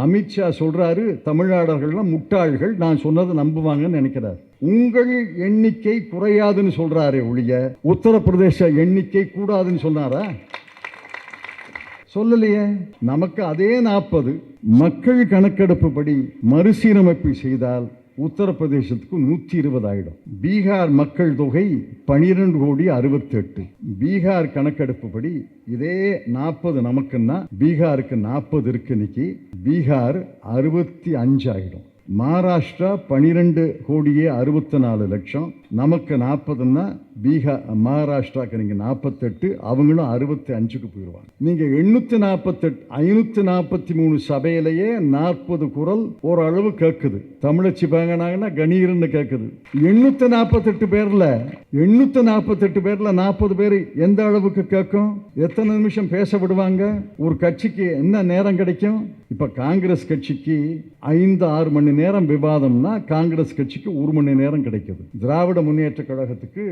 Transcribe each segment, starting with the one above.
அமித்ஷா சொல்றாரு தமிழ்நாடர்கள்லாம் முட்டாள்கள், நான் சொன்னதை நம்புவாங்கன்னு நினைக்கிறார். உங்கள் எண்ணிக்கை குறையாதுன்னு சொல்றாரு ஒழிய உத்தரப்பிரதேச எண்ணிக்கை கூடாதுன்னு சொன்னாரா? சொல்லலையே. நமக்கு அதே 40 மக்கள் கணக்கெடுப்பு படி மறுசீரமைப்பு செய்தால் உத்தரப்பிரதேசத்துக்கு 120 ஆயிடும். பீகார் மக்கள் தொகை 12,68,00,000. பீகார் கணக்கெடுப்பு படி இதே 40 நமக்குன்னா பீகாருக்கு 40 இருக்கு. இன்னைக்கு பீகார் 65 ஆயிடும். மகாராஷ்டிரா 12,64,00,000, நமக்கு 40ன்னா பீகார் மகாராஷ்டிராக்கு நீங்க 48, அவங்களும் 65க்கு போயிடுவாங்க. நீங்க 543 சபையிலேயே 40 குரல் ஓரளவு கேட்குது. தமிழச்சி பாங்கனாங்கன்னா கணீர்னு கேட்குது. 848 பேர்ல 40 பேர் எந்த அளவுக்கு கேட்கும்? எத்தனை நிமிஷம் பேச விடுவாங்க? ஒரு கட்சிக்கு என்ன நேரம் கிடைக்கும்? இப்ப காங்கிரஸ் கட்சிக்கு 5-6 மணி நேரம் விவாதம்னா காங்கிரஸ் கட்சிக்கு 1 மணி நேரம் கிடைக்குது. திராவிட முன்னேற்ற கழகத்துக்கு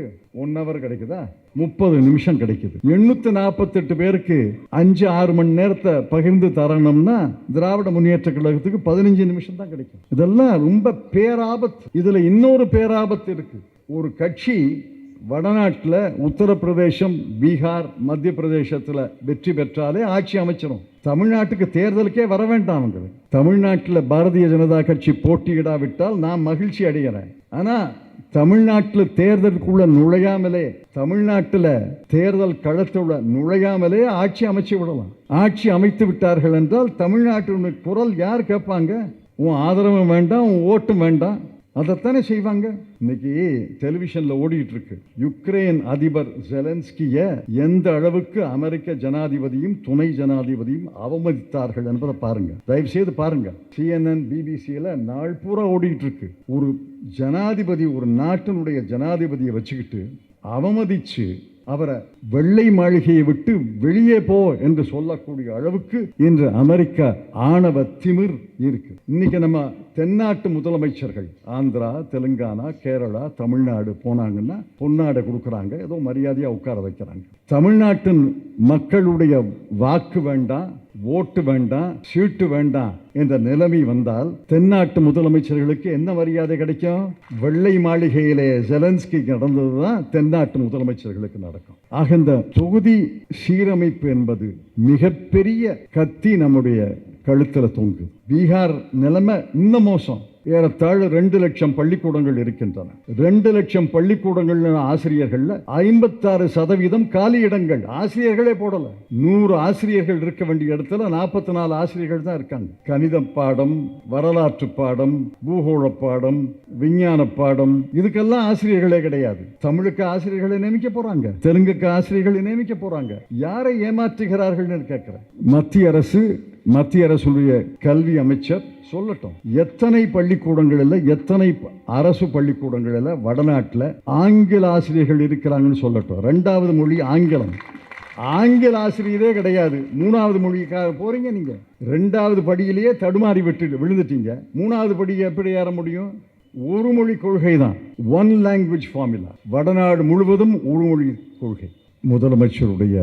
1 hour கிடைக்குதா? 30 நிமிஷம் கிடைக்குது. 848 பேருக்கு 5-6 மணி நேரத்தை பகிர்ந்து தரணும்னா திராவிட முன்னேற்ற கழகத்துக்கு 15 நிமிஷம் தான் கிடைக்கும். இதெல்லாம் ரொம்ப பேராபத்து. இதுல இன்னொரு பேராபத்து இருக்கு. ஒரு கட்சி வடநாட்டில் உத்தரப்பிரதேசம், பீகார், மத்திய பிரதேசத்தில் வெற்றி பெற்றாலே ஆட்சி அமைச்சிடும். தமிழ்நாட்டுக்கு தேர்தலுக்கே வர வேண்டாம். அவங்களுக்கு தமிழ்நாட்டில் பாரதிய ஜனதா கட்சி போட்டியிடாவிட்டால் நான் மகிழ்ச்சி அடைகிறேன். ஆனா தமிழ்நாட்டில் தேர்தலுக்குள்ள நுழையாமலே, தமிழ்நாட்டில் தேர்தல் களத்துள்ள நுழையாமலே ஆட்சி அமைச்சு விடலாம். ஆட்சி அமைத்து விட்டார்கள் என்றால் தமிழ்நாட்டினுடைய குரல் யார் கேட்பாங்க? உன் ஆதரவு வேண்டாம், உன் ஓட்டும் வேண்டாம், அதைத்தானே செய்வாங்க. இன்னைக்கு டெலிவிஷன்ல ஓடிட்டு இருக்கு. யுக்ரைன் அதிபர் ஜெலன்ஸ்கிய எந்த அளவுக்கு அமெரிக்க ஜனாதிபதியும் துணை ஜனாதிபதியும் அவமதித்தார்கள் என்பதை பாருங்க. தயவு செய்து பாருங்க. CNN, BBC-ல நாள் பூரா ஓடிட்டு இருக்கு. ஒரு ஜனாதிபதி, ஒரு நாட்டினுடைய ஜனாதிபதியை வச்சுக்கிட்டு அவமதிச்சு அவரை வெள்ளை மாளிகையை விட்டு வெளியே போ என்று சொல்லக்கூடிய அளவுக்கு இன்று அமெரிக்கா ஆணவ திமிர் இருக்கு. இன்னைக்கு நம்ம தென்னாட்டு முதலமைச்சர்கள் ஆந்திரா, தெலுங்கானா, கேரளா, தமிழ்நாடு போனாங்கன்னா பொன்னாடை கொடுக்குறாங்க, ஏதோ மரியாதையா உட்கார வைக்கிறாங்க. தமிழ்நாட்டின் மக்களுடைய வாக்கு வேண்டாம், ஓட்டு வேண்டாம், சீட்டு வேண்டாம் என்ற நிலைமை வந்தால் தென்னாட்டு முதலமைச்சர்களுக்கு என்ன மரியாதை கிடைக்கும்? வெள்ளை மாளிகையிலே ஜெலன்ஸ்கி நடந்ததுதான் தென்னாட்டு முதலமைச்சர்களுக்கு நடக்கும். ஆக இந்த தொகுதி சீரமைப்பு என்பது மிகப்பெரிய கத்தி நம்முடைய கழுத்துல தொங்கு. பீகார் நிலைமை இன்னும் மோசம். ஏறத்தாழ 2 லட்சம் பள்ளிக்கூடங்கள் இருக்கின்றன. 2 லட்சம் பள்ளிக்கூடங்கள் ஆசிரியர்கள் 56% காலி இடங்கள். ஆசிரியர்களே போடல. 100 ஆசிரியர்கள் இருக்க வேண்டிய இடத்துல 44 ஆசிரியர்கள் தான் இருக்காங்க. கணித பாடம், வரலாற்று பாடம், பூகோள பாடம், விஞ்ஞான பாடம், இதுக்கெல்லாம் ஆசிரியர்களே கிடையாது. தமிழுக்கு ஆசிரியர்களை நியமிக்க போறாங்க, தெலுங்குக்கு ஆசிரியர்களை நியமிக்க போறாங்க. யாரை ஏமாற்றுகிறார்கள் கேட்கிறேன். மத்திய அரசுடைய கல்வி அமைச்சர் சொல்லட்டும். எத்தனை பள்ளிக்கூடங்கள், எத்தனை அரசு பள்ளிக்கூடங்கள் வடநாட்டில் ஆங்கில ஆசிரியர்கள் இருக்கிறாங்கன்னு சொல்லட்டும். 2வது மொழி ஆங்கிலம். ஆங்கில ஆசிரியரே கிடையாது. 3வது மொழிக்காக போறீங்க நீங்க. 2வது படியிலேயே தடுமாறி விழுந்துட்டீங்க. 3வது படியை எப்படி ஏற முடியும்? ஒரு மொழி கொள்கை தான், ஒன் லாங்குவேஜ் ஃபார்முலா. வடநாடு முழுவதும் ஒரு மொழி கொள்கை. முதலமைச்சருடைய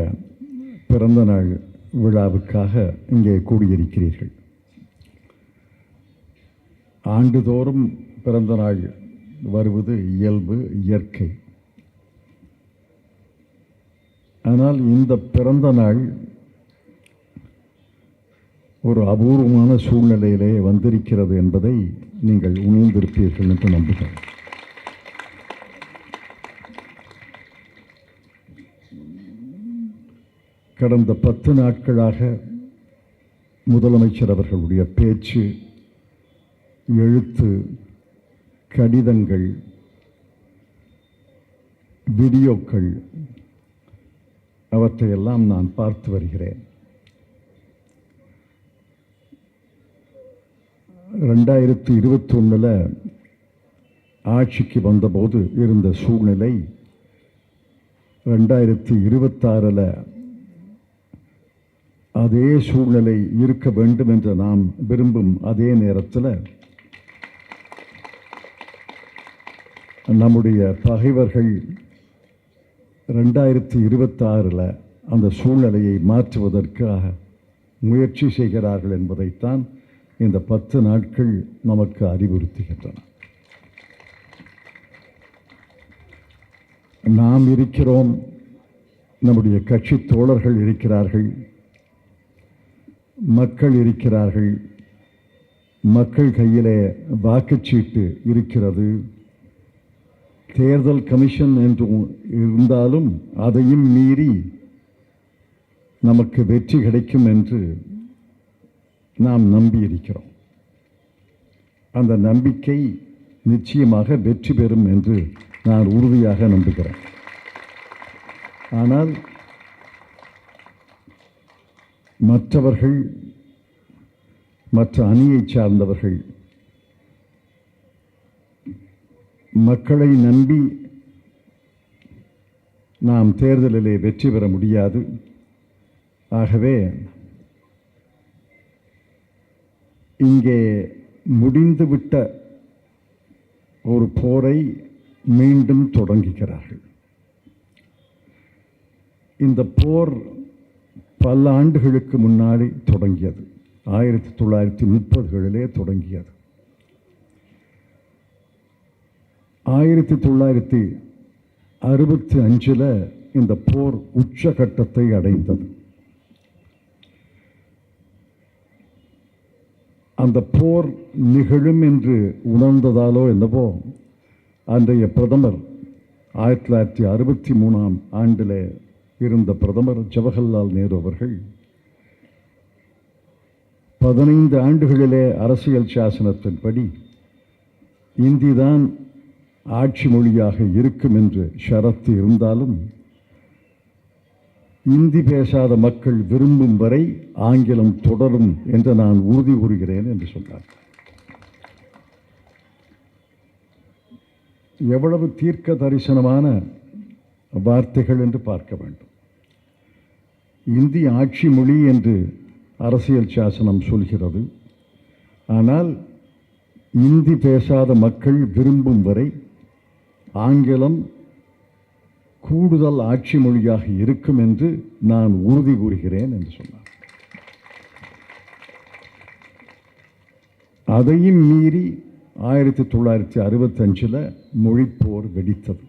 பிறந்த நாள் விழாவுக்காக இங்கே கூடியிருக்கிறீர்கள். ஆண்டுதோறும் பிறந்த நாள் வருவது இயல்பு, இயற்கை. ஆனால் இந்த பிறந்த நாள் ஒரு அபூர்வமான சூழ்நிலையிலே வந்திருக்கிறது என்பதை நீங்கள் உணர்ந்திருப்பீர்கள் என்று நம்புகிறேன். கடந்த 10 நாட்களாக முதலமைச்சர் அவர்களுடைய பேச்சு, எழுத்து, கடிதங்கள், வீடியோக்கள் அவற்றையெல்லாம் நான் பார்த்து வருகிறேன். 2021 ஆட்சிக்கு வந்தபோது இருந்த சூழ்நிலை 2026 அதே சூழ்நிலை இருக்க வேண்டும் என்று நாம் விரும்பும் அதே நேரத்தில் நம்முடைய பகைவர்கள் 2026 அந்த சூழ்நிலையை மாற்றுவதற்காக முயற்சி செய்கிறார்கள் என்பதைத்தான் இந்த 10 நாட்கள் நமக்கு அறிவுறுத்துகின்றன. நாம் இருக்கிறோம், நம்முடைய கட்சி தோழர்கள் இருக்கிறார்கள், மக்கள் இருக்கிறார்கள், மக்கள் கையிலே வாக்குச்சீட்டு இருக்கிறது. தேர்தல் கமிஷன் என்று இருந்தாலும் அதையும் மீறி நமக்கு வெற்றி கிடைக்கும் என்று நாம் நம்பியிருக்கிறோம். அந்த நம்பிக்கை நிச்சயமாக வெற்றி பெறும் என்று நான் உறுதியாக நம்புகிறேன். ஆனால் மற்றவர்கள், மற்ற அணியை சார்ந்தவர்கள் மக்களை நம்பி நாம் தேர்தலிலே வெற்றி பெற முடியாது. ஆகவே இங்கே முடிந்துவிட்ட ஒரு போரை மீண்டும் தொடங்குகிறார்கள். இந்த போர் பல ஆண்டுகளுக்கு முன்னாடி தொடங்கியது. 1930களிலே தொடங்கியது. 1965 இந்த போர் உச்சகட்டத்தை அடைந்தது. அந்த போர் நிகழும் என்று உணர்ந்ததாலோ என்னவோ அன்றைய பிரதமர் 1963ஆம் ஆண்டில் இருந்த பிரதமர் ஜவஹர்லால் நேரு அவர்கள் 15 ஆண்டுகளிலே அரசியல் சாசனத்தின்படி இந்திதான் ஆட்சி மொழியாக இருக்கும் என்று ஷரத்து இருந்தாலும் இந்தி பேசாத மக்கள் விரும்பும் வரை ஆங்கிலம் தொடரும் என்று நான் உறுதி கூறுகிறேன் என்று சொன்னார். எவ்வளவு தீர்க்க தரிசனமான வார்த்தைகள் என்று பார்க்க வேண்டும். இந்தி ஆட்சி மொழி என்று அரசியல் சாசனம் சொல்கிறது. ஆனால் இந்தி பேசாத மக்கள் விரும்பும் வரை ஆங்கிலம் கூடுதல் ஆட்சி மொழியாக இருக்கும் என்று நான் உறுதி கூறுகிறேன் என்று சொன்னார். அதையும் மீறி 1965 மொழிப்போர் வெடித்தது.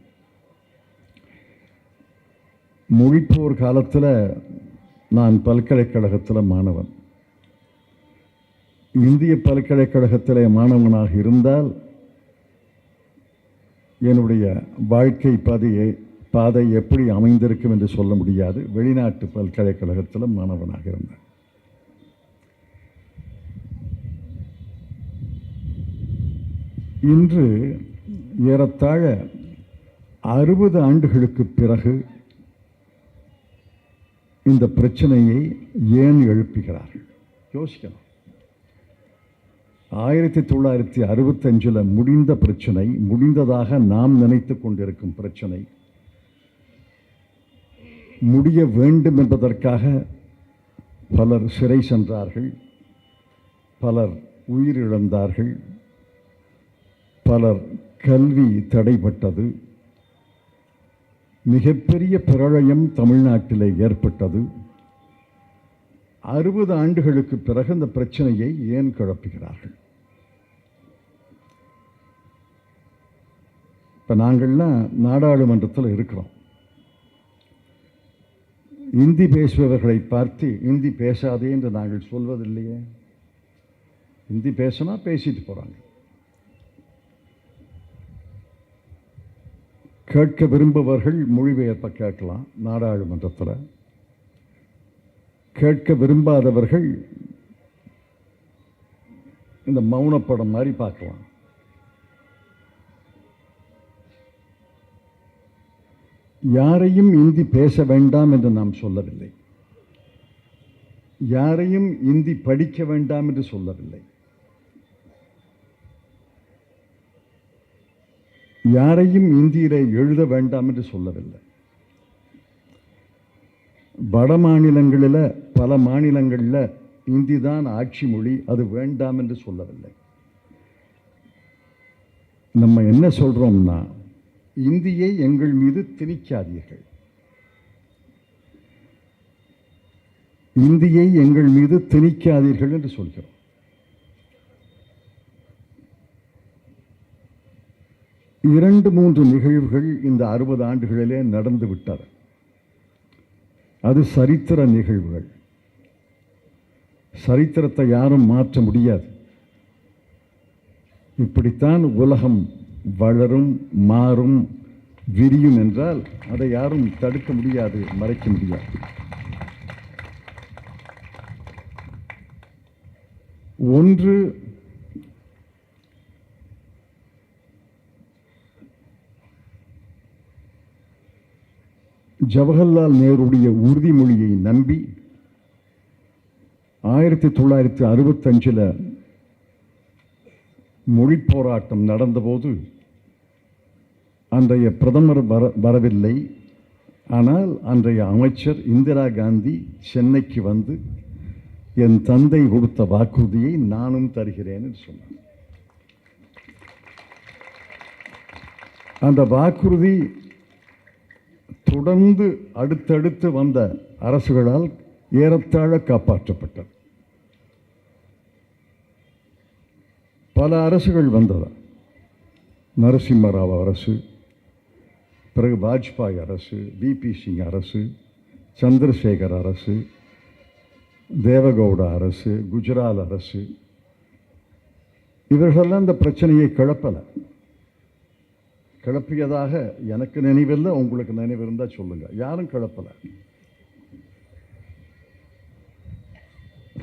மொழிப்போர் காலத்தில் நான் பல்கலைக்கழகத்தில் மாணவன். இந்திய பல்கலைக்கழகத்தில் மாணவனாக இருந்தால் என்னுடைய வாழ்க்கை பாதை எப்படி அமைந்திருக்கும் என்று சொல்ல முடியாது. வெளிநாட்டு பல்கலைக்கழகத்தில் மாணவனாக இருந்தேன். இன்று ஏறத்தாழ 60 ஆண்டுகளுக்கு பிறகு இந்த பிரச்சனையை ஏன் எழுப்புகிறார்கள்? யோசிக்கலாம். 1965 முடிந்த பிரச்சனை, முடிந்ததாக நாம் நினைத்து கொண்டிருக்கும் பிரச்சனை முடிய வேண்டும் என்பதற்காக பலர் சிறை சென்றார்கள், பலர் உயிரிழந்தார்கள், பலர் கல்வி தடைப்பட்டது, மிகப்பெரிய பிரளயம் தமிழ்நாட்டிலே ஏற்பட்டது. 60 ஆண்டுகளுக்கு பிறகு இந்த பிரச்சனையை ஏன் கிளப்புகிறார்கள்? இப்போ நாங்கள்லாம் நாடாளுமன்றத்தில் இருக்கிறோம். இந்தி பேசுபவர்களை பார்த்து இந்தி பேசாதே என்று நாங்கள் சொல்வதில்லையே. இந்தி பேசினா பேசிட்டு போகிறாங்க. கேட்க விரும்புபவர்கள் மொழிபெயர்ப்பை கேட்கலாம் நாடாளுமன்றத்தில். கேட்க விரும்பாதவர்கள் இந்த மௌனப்படம் மாதிரி பார்க்கலாம். யாரையும் இந்தி பேச வேண்டாம் என்று நாம் சொல்லவில்லை. யாரையும் இந்தி படிக்க வேண்டாம் என்று சொல்லவில்லை. யாரையும் இந்தியிலே எழுத வேண்டாம் என்று சொல்லவில்லை. வட மாநிலங்களில் பல மாநிலங்களில் இந்தி தான் ஆட்சி மொழி, அது வேண்டாம் என்று சொல்லவில்லை. நம்ம என்ன சொல்றோம்னா, இந்தியை எங்கள் மீது திணிக்காதீர்கள், இந்தியை எங்கள் மீது திணிக்காதீர்கள் என்று சொல்கிறோம். 2-3 நிகழ்வுகள் இந்த 60 ஆண்டுகளிலே நடந்து விட்டது. அது சரித்திர நிகழ்வுகள். சரித்திரத்தை யாரும் மாற்ற முடியாது. இப்படித்தான் உலகம் வளரும், மாறும், விரியும் என்றால் அதை யாரும் தடுக்க முடியாது, மறைக்க முடியாது. ஒன்று, ஜவஹர்லால் நேருடைய உறுதிமொழியை நம்பி 1965 மொழி போராட்டம் நடந்தபோது அன்றைய பிரதமர் வரவில்லை. ஆனால் அன்றைய அமைச்சர் இந்திரா காந்தி சென்னைக்கு வந்து என் தந்தை கொடுத்த வாக்குறுதியை நானும் தருகிறேன் என்று சொன்னார். அந்த வாக்குறுதி தொடர்ந்து அடுத்தடுத்து வந்த அரசுகளால் ஏறத்தாழ காப்பாற்றப்பட்டது. பல அரசுகள் வந்தது. நரசிம்மராவ் அரசு, பிறகு வாஜ்பாய் அரசு, விபி சிங் அரசு, சந்திரசேகர் அரசு, தேவகவுடா அரசு, குஜராத் அரசு, இவர்களெல்லாம் இந்த பிரச்சனையை கிளப்பியதாக எனக்கு நினைவில்லை. உங்களுக்கு நினைவு இருந்தால் சொல்லுங்க. யாரும் கிளப்பலை.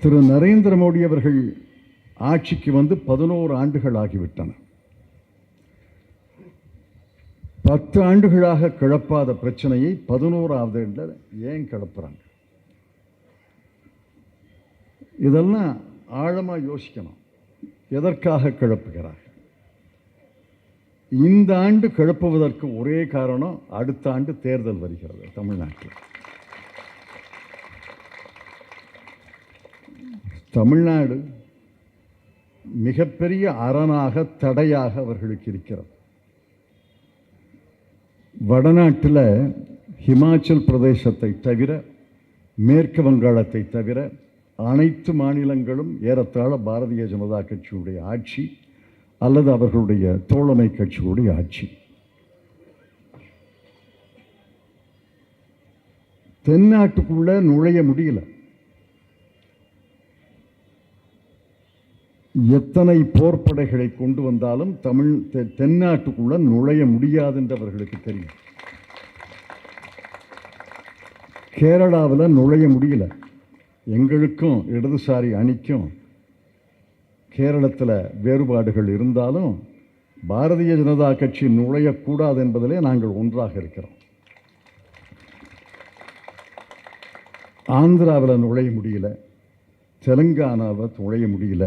திரு நரேந்திர மோடி அவர்கள் ஆட்சிக்கு வந்து 11 ஆண்டுகள் ஆகிவிட்டன. 10 ஆண்டுகளாக கிளப்பாத பிரச்சனையை 11வது ஏன் கிளப்புறாங்க? இதெல்லாம் ஆழமாக யோசிக்கணும். எதற்காக கிளப்புகிறார்கள்? இந்த ஆண்டு கிளப்புவதற்கு ஒரே காரணம், அடுத்த ஆண்டு தேர்தல் வருகிறது தமிழ்நாட்டில். தமிழ்நாடு மிகப்பெரிய அரணாக, தடையாக அவர்களுக்கு இருக்கிறது. வடநாட்டில் ஹிமாச்சல் பிரதேசத்தை தவிர, மேற்கு வங்காளத்தை தவிர அனைத்து மாநிலங்களும் ஏறத்தாழ பாரதிய ஜனதா கட்சியுடைய ஆட்சி அல்லது அவர்களுடைய தோழமை கட்சியுடைய ஆட்சி. தென்னாட்டுக்குள்ள நுழைய முடியல. எத்தனை போர்ப்படைகளை கொண்டு வந்தாலும் தென்னாட்டுக்குள்ள நுழைய முடியாது என்று அவர்களுக்கு தெரியும். கேரளாவில் நுழைய முடியல. எங்களுக்கும் இடதுசாரி அணிக்கும் கேரளத்தில் வேறுபாடுகள் இருந்தாலும் பாரதிய ஜனதா கட்சி நுழையக்கூடாது என்பதிலே நாங்கள் ஒன்றாக இருக்கிறோம். ஆந்திராவில் நுழைய முடியல, தெலுங்கானாவில் நுழைய முடியல,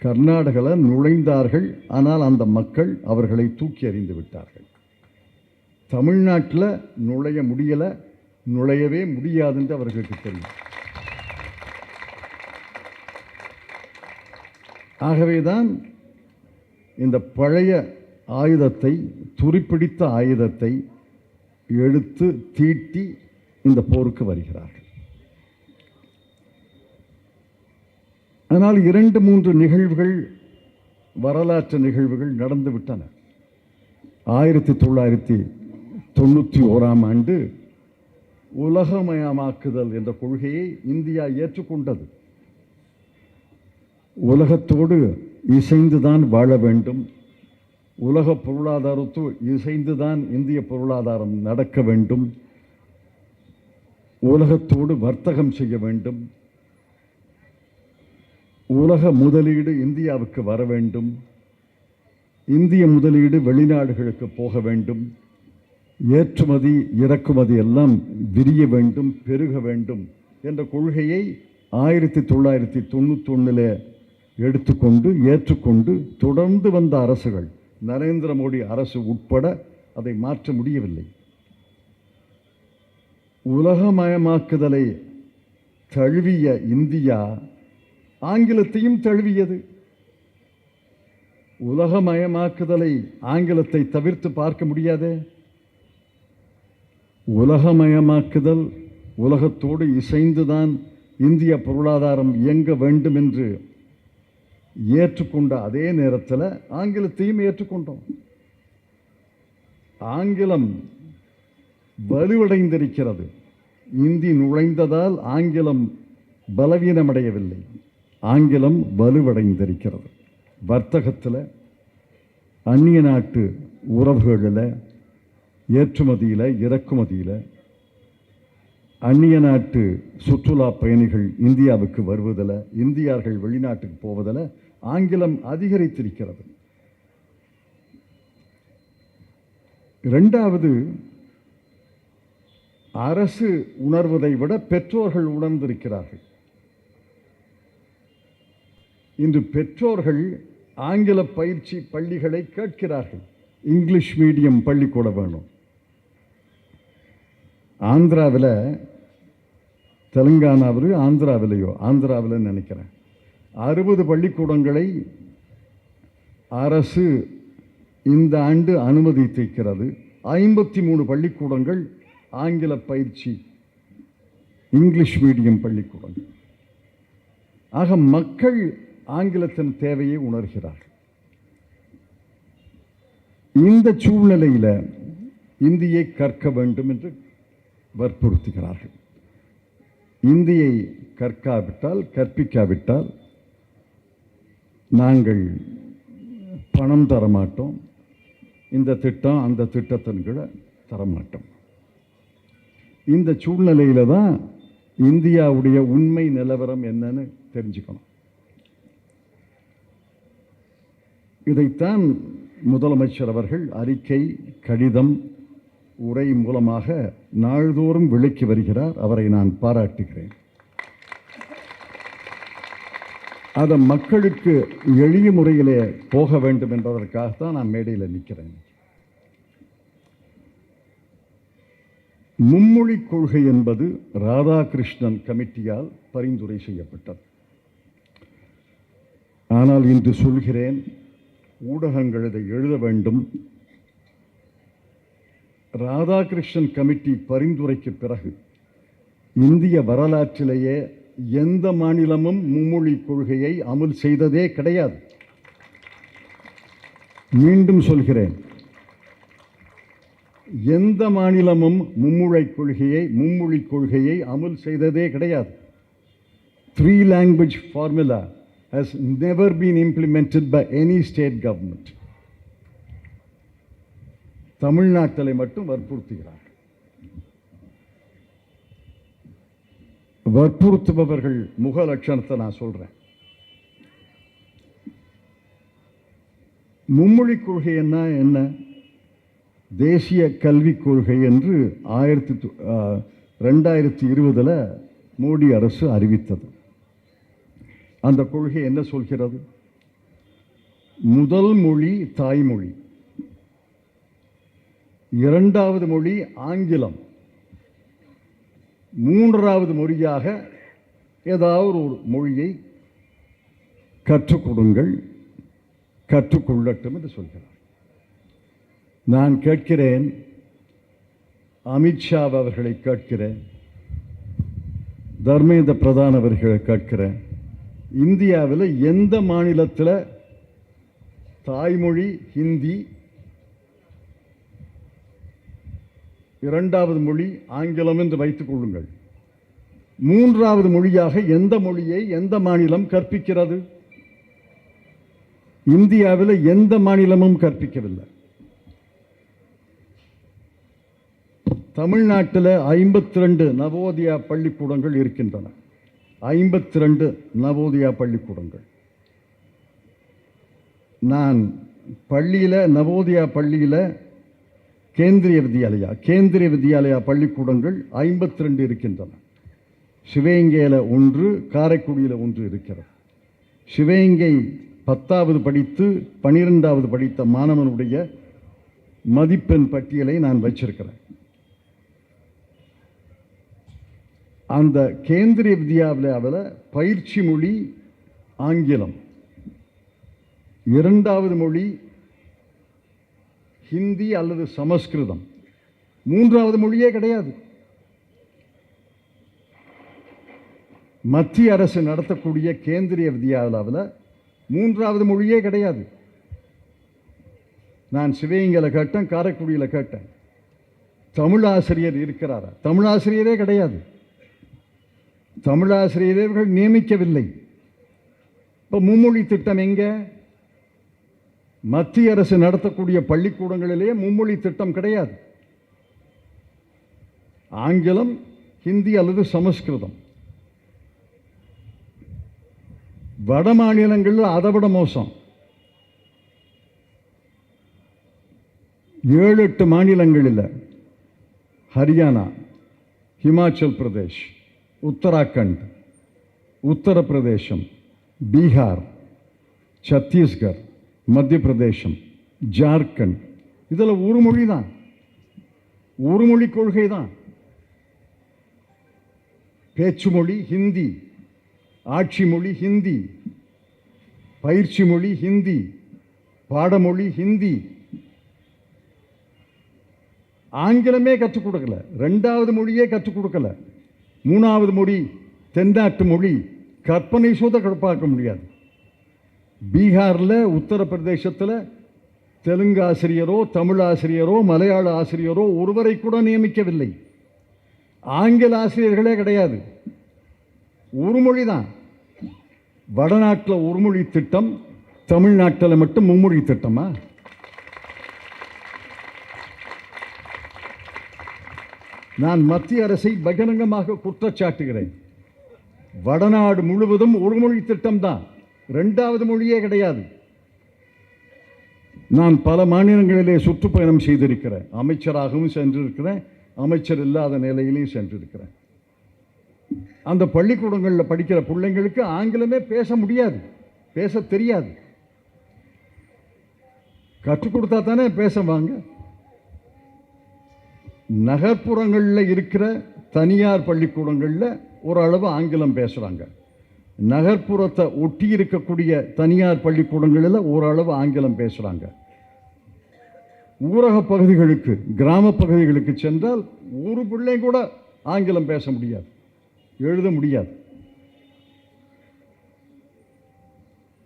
கர்நாடகாவில் நுழைந்தார்கள். ஆனால் அந்த மக்கள் அவர்களை தூக்கி எறிந்து விட்டார்கள். தமிழ்நாட்டில் நுழைய முடியலை, நுழையவே முடியாது என்று அவர்களுக்கு தெரியும். ஆகவேதான் இந்த பழைய ஆயுதத்தை, துருப்பிடித்த ஆயுதத்தை எடுத்து தீட்டி இந்த போருக்கு வருகிறார்கள். ஆனால் 2-3 நிகழ்வுகள், வரலாற்று நிகழ்வுகள் நடந்துவிட்டன. 1991 ஆண்டு உலகமயமாக்குதல் என்ற கொள்கையை இந்தியா ஏற்றுக்கொண்டது. உலகத்தோடு இசைந்துதான் வாழ வேண்டும், உலக பொருளாதாரத்தோடு இசைந்துதான் இந்திய பொருளாதாரம் நடக்க வேண்டும், உலகத்தோடு வர்த்தகம் செய்ய வேண்டும், உலக முதலீடு இந்தியாவுக்கு வர வேண்டும், இந்திய முதலீடு வெளிநாடுகளுக்கு போக வேண்டும், ஏற்றுமதி இறக்குமதி எல்லாம் விரிய வேண்டும், பெருக வேண்டும் என்ற கொள்கையை 1991 எடுத்துக்கொண்டு ஏற்றுக்கொண்டு தொடர்ந்து வந்த அரசுகள், நரேந்திர மோடி அரசு உட்பட அதை மாற்ற முடியவில்லை. உலகமயமாக்குதலை தழுவிய இந்தியா ஆங்கிலத்தையும் தழுவியது. உலகமயமாக்குதலை ஆங்கிலத்தை தவிர்த்து பார்க்க முடியாதே. உலகமயமாக்குதல், உலகத்தோடு இசைந்துதான் இந்திய பொருளாதாரம் இயங்க வேண்டும் என்று ஏற்றுக்கொண்ட அதே நேரத்தில் ஆங்கிலத்தையும் ஏற்றுக்கொண்டோம். ஆங்கிலம் வலுவடைந்திருக்கிறது. இந்தி நுழைந்ததால் ஆங்கிலம் பலவீனமடையவில்லை, ஆங்கிலம் வலுவடைந்திருக்கிறது. வர்த்தகத்தில், அந்நிய நாட்டு உறவுகளில், ஏற்றுமதியில், இறக்குமதியில், அந்நிய நாட்டு சுற்றுலா பயணிகள் இந்தியாவுக்கு வருவதில், இந்தியர்கள் வெளிநாட்டுக்கு போவதில் ஆங்கிலம் அதிகரித்திருக்கிறது. இரண்டாவது, அரசு உணர்வதை விட பெற்றோர்கள் உணர்ந்திருக்கிறார்கள். இன்று பெற்றோர்கள் ஆங்கில பயிற்சி பள்ளிகளை கேட்கிறார்கள். இங்கிலீஷ் மீடியம் பள்ளிக்கூடம் வேணும். ஆந்திராவில், தெலுங்கானாவில், ஆந்திராவில் நினைக்கிறேன் 60 பள்ளிக்கூடங்களை அரசு இந்த ஆண்டு அனுமதித்திருக்கிறது. 53 பள்ளிக்கூடங்கள் ஆங்கில பயிற்சி இங்கிலீஷ் மீடியம் பள்ளிக்கூடங்கள். ஆக மக்கள் ஆங்கிலத்தின் தேவையை உணர்கிறார்கள். இந்த சூழ்நிலையில் இந்தியை கற்க வேண்டும் என்று வற்புறுத்துகிறார்கள். இந்தியை கற்பிக்காவிட்டால் நாங்கள் பணம் தரமாட்டோம், இந்த திட்டம் அந்த திட்டத்தின் கீழே தரமாட்டோம். இந்த சூழ்நிலையில் தான் இந்தியாவுடைய உண்மை நிலவரம் என்னன்னு தெரிஞ்சுக்கணும். இதைத்தான் முதலமைச்சர் அவர்கள் அறிக்கை, கடிதம், உரை மூலமாக நாள்தோறும் விளக்கி வருகிறார். அவரை நான் பாராட்டுகிறேன். அதை மக்களுக்கு எளிய முறையிலே போக வேண்டும் என்பதற்காகத்தான் நான் மேடையில் நிற்கிறேன். மும்மொழி கொள்கை என்பது ராதாகிருஷ்ணன் கமிட்டியால் பரிந்துரை செய்யப்பட்டது. ஆனால் இன்று சொல்கிறேன், ஊடகங்கள் இதை எழுத வேண்டும். ராதாகிருஷ்ணன் கமிட்டி பரிந்துரைக்கு பிறகு இந்திய வரலாற்றிலேயே எந்த மாநிலமும் மும்மொழி கொள்கையை அமல் செய்ததே கிடையாது. மீண்டும் சொல்கிறேன், எந்த மாநிலமும் மும்மொழி கொள்கையை அமல் செய்ததே கிடையாது. 3 language formula has never been implemented by any state government. தமிழ்நாட்டில் மட்டும் வற்புறுத்துகிறார். வற்புறுத்துபவர்கள் முக லட்சணத்தை நான் சொல்றேன். மும்மொழி கொள்கை என்ன? தேசிய கல்விக் கொள்கை என்று 2020 மோடி அரசு அறிவித்தது. அந்த கொள்கை என்ன சொல்கிறது? முதல் மொழி தாய்மொழி, இரண்டாவது மொழி ஆங்கிலம், மூன்றாவது மொழியாக ஏதாவது ஒரு மொழியை கற்றுக் கொடுங்கள், கற்றுக்கொள்ளட்டும் என்று சொல்கிறார். நான் கேட்கிறேன், அமித்ஷா அவர்களை கேட்கிறேன், தர்மேந்திர பிரதான் அவர்களை கேட்கிறேன், இந்தியாவில் எந்த மாநிலத்தில் தாய்மொழி ஹிந்தி, இரண்டாவது மொழி ஆங்கிலம் என்று வைத்துக் கொள்ளுங்கள், மூன்றாவது மொழியாக எந்த மொழியை எந்த மாநிலம் கற்பிக்கிறது? இந்தியாவில் எந்த மாநிலமும் கற்பிக்கவில்லை. தமிழ்நாட்டில் 52 நவோதயா பள்ளிக்கூடங்கள் இருக்கின்றன. 52 நவோதயா பள்ளிக்கூடங்கள். நான் பள்ளியில், நவோதயா பள்ளியில் கேந்திரிய வித்யாலயா பள்ளிக்கூடங்கள் 52 இருக்கின்றன. சிவகங்கையில் 1, காரைக்குடியில் 1 இருக்கிறது. சிவகங்கை 10வது படித்து 12வது படித்த மாணவனுடைய மதிப்பெண் பட்டியலை நான் வச்சிருக்கிறேன். அந்த கேந்திரிய வித்யாலயாவில் பயிற்சி மொழி ஆங்கிலம், இரண்டாவது மொழி ஹிந்தி அல்லது சமஸ்கிருதம், மூன்றாவது மொழியே கிடையாது. மத்திய அரசு நடத்தக்கூடிய கேந்திரிய வித்யாலயாவில் மூன்றாவது மொழியே கிடையாது. நான் சிவகங்கையில் கேட்டேன், காரைக்குடியில் கேட்டேன், தமிழ் ஆசிரியர் இருக்கிறாரா? தமிழ் ஆசிரியரே கிடையாது. தமிழ் ஆசிரியர்கள் நியமிக்கவில்லை. இப்போ மும்மொழி திட்டம் எங்க? மத்திய அரசு நடத்தக்கூடிய பள்ளிக்கூடங்களிலேயே மும்மொழி திட்டம் கிடையாது. ஆங்கிலம், ஹிந்தி அல்லது சமஸ்கிருதம். வட மாநிலங்களில் அதை விட மோசம். 7-8 மாநிலங்களில் ஹரியானா, ஹிமாச்சல் பிரதேஷ், உத்தராகண்ட், உத்தரப்பிரதேசம், பீகார், சத்தீஸ்கர், மத்திய பிரதேசம், ஜார்க்கண்ட், இதில் ஒரு மொழி தான், ஒரு மொழி கொள்கை தான். பேச்சு மொழி ஹிந்தி, ஆட்சி மொழி ஹிந்தி, பயிற்சி மொழி ஹிந்தி, பாடமொழி ஹிந்தி. ஆங்கிலமே கற்றுக் கொடுக்கல, 2வது மொழியே கற்றுக் கொடுக்கல. 3வது மொழி தென்னாட்டு மொழி கற்பனை சூத பார்க்க முடியாது. பீகாரில், உத்தரப்பிரதேசத்தில் தெலுங்கு ஆசிரியரோ, தமிழ் ஆசிரியரோ, மலையாள ஆசிரியரோ ஒருவரை கூட நியமிக்கவில்லை. ஆங்கில ஆசிரியர்களே கிடையாது. ஒரு மொழி தான். வடநாட்டில் ஒரு மொழி திட்டம், தமிழ்நாட்டில் மட்டும் மும்மொழி திட்டமா? நான் மத்திய அரசை பகிரங்கமாக குற்றச்சாட்டுகிறேன். வடநாடு முழுவதும் ஒரு மொழி திட்டம் தான், 2வது மொழியே கிடையாது. நான் பல மாநிலங்களிலே சுற்றுப்பயணம் செய்திருக்கிறேன். அமைச்சராகவும் சென்றிருக்கிறேன், அமைச்சர் இல்லாத நிலையிலையும் சென்றிருக்கிறேன். அந்த பள்ளிக்கூடங்களில் படிக்கிற பிள்ளைங்களுக்கு ஆங்கிலமே பேச முடியாது, பேச தெரியாது. கற்றுக் கொடுத்தா தானே பேசுவாங்க. நகர்ப்புறங்களில் இருக்கிற தனியார் பள்ளிக்கூடங்களில் ஓரளவு ஆங்கிலம் பேசுகிறாங்க. நகர்ப்புறத்தை ஒட்டி இருக்கக்கூடிய தனியார் பள்ளிக்கூடங்களில் ஓரளவு ஆங்கிலம் பேசுகிறாங்க. ஊரக பகுதிகளுக்கு, கிராம பகுதிகளுக்கு சென்றால் ஒரு பிள்ளை கூட ஆங்கிலம் பேச முடியாது, எழுத முடியாது.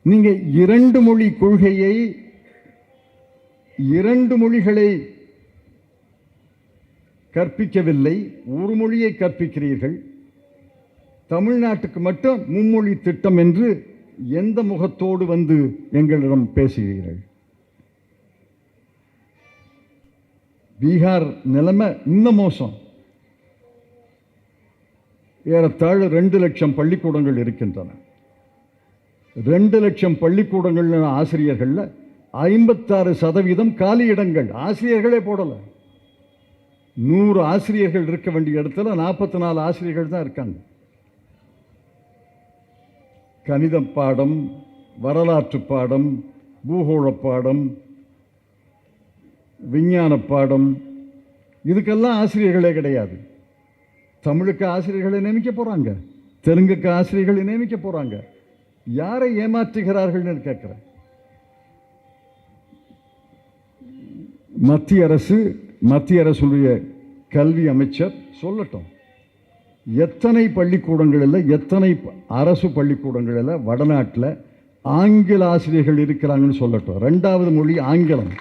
நீங்க 2 மொழி கொள்கையை, 2 மொழிகளை கற்பிக்கவில்லை, ஒரு மொழியை கற்பிக்கிறீர்கள். தமிழ்நாட்டுக்கு மட்டும் மும்மொழி திட்டம் என்று எந்த முகத்தோடு வந்து எங்களிடம் பேசுகிறீர்கள்? பீகார் நிலைமை இன்னும் மோசம். ஏறத்தாழ 2 லட்சம் பள்ளிக்கூடங்கள் இருக்கின்றன. 2 லட்சம் பள்ளிக்கூடங்கள் ஆசிரியர்கள் 56% காலியிடங்கள், ஆசிரியர்களே போடல. 100 ஆசிரியர்கள் இருக்க வேண்டிய இடத்துல 44 ஆசிரியர்கள் தான் இருக்காங்க. கணித பாடம், வரலாற்று பாடம், பூகோள பாடம், விஞ்ஞான பாடம், இதுக்கெல்லாம் ஆசிரியர்களே கிடையாது. தமிழுக்கு ஆசிரியர்களை நியமிக்க போறாங்க, தெலுங்குக்கு ஆசிரியர்களை நியமிக்க போறாங்க. யாரை ஏமாற்றுகிறார்கள் கேட்கிறேன். மத்திய அரசுடைய கல்வி அமைச்சர் சொல்லட்டும், எத்தனை பள்ளிக்கூடங்களில், எத்தனை அரசு பள்ளிக்கூடங்களில் வடநாட்டில் ஆங்கில ஆசிரியர்கள் இருக்கிறாங்கன்னு சொல்லட்டும். 2வது மொழி ஆங்கிலம்.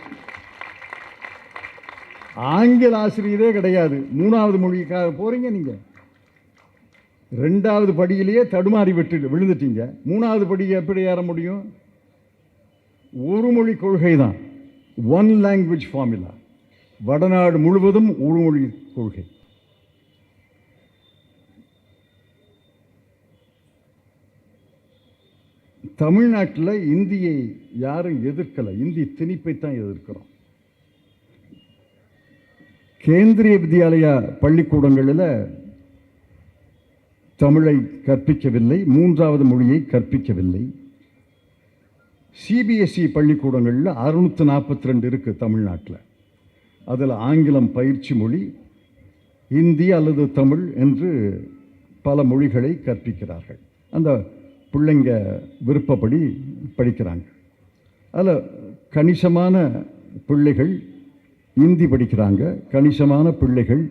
ஆங்கில ஆசிரியரே கிடையாது. 3வது மொழிக்காக போறீங்க நீங்க. 2வது படியிலேயே தடுமாறி விழுந்துட்டீங்க. 3வது படியை எப்படி ஏற முடியும்? ஒரு மொழி கொள்கை தான், 1 லாங்குவேஜ் ஃபார்முலா. வடநாடு முழுவதும் ஒரு மொழி கொள்கை. தமிழ்நாட்டில் இந்தியை யாரும் எதிர்க்கல, இந்தி திணிப்பை தான் எதிர்க்கிறோம். கேந்திரிய வித்யாலயா பள்ளிக்கூடங்களில் தமிழை கற்பிக்கவில்லை, 3வது மொழியை கற்பிக்கவில்லை. சிபிஎஸ்இ பள்ளிக்கூடங்களில் 642 இருக்கு தமிழ்நாட்டில். அதில் ஆங்கிலம் பயிற்சி மொழி, இந்தி அல்லது தமிழ் என்று பல மொழிகளை கற்பிக்கிறார்கள். அந்த பிள்ளைங்க விருப்பப்படி படிக்கிறாங்க. அதில் கணிசமான பிள்ளைகள் இந்தி படிக்கிறாங்க, கணிசமான பிள்ளைகள்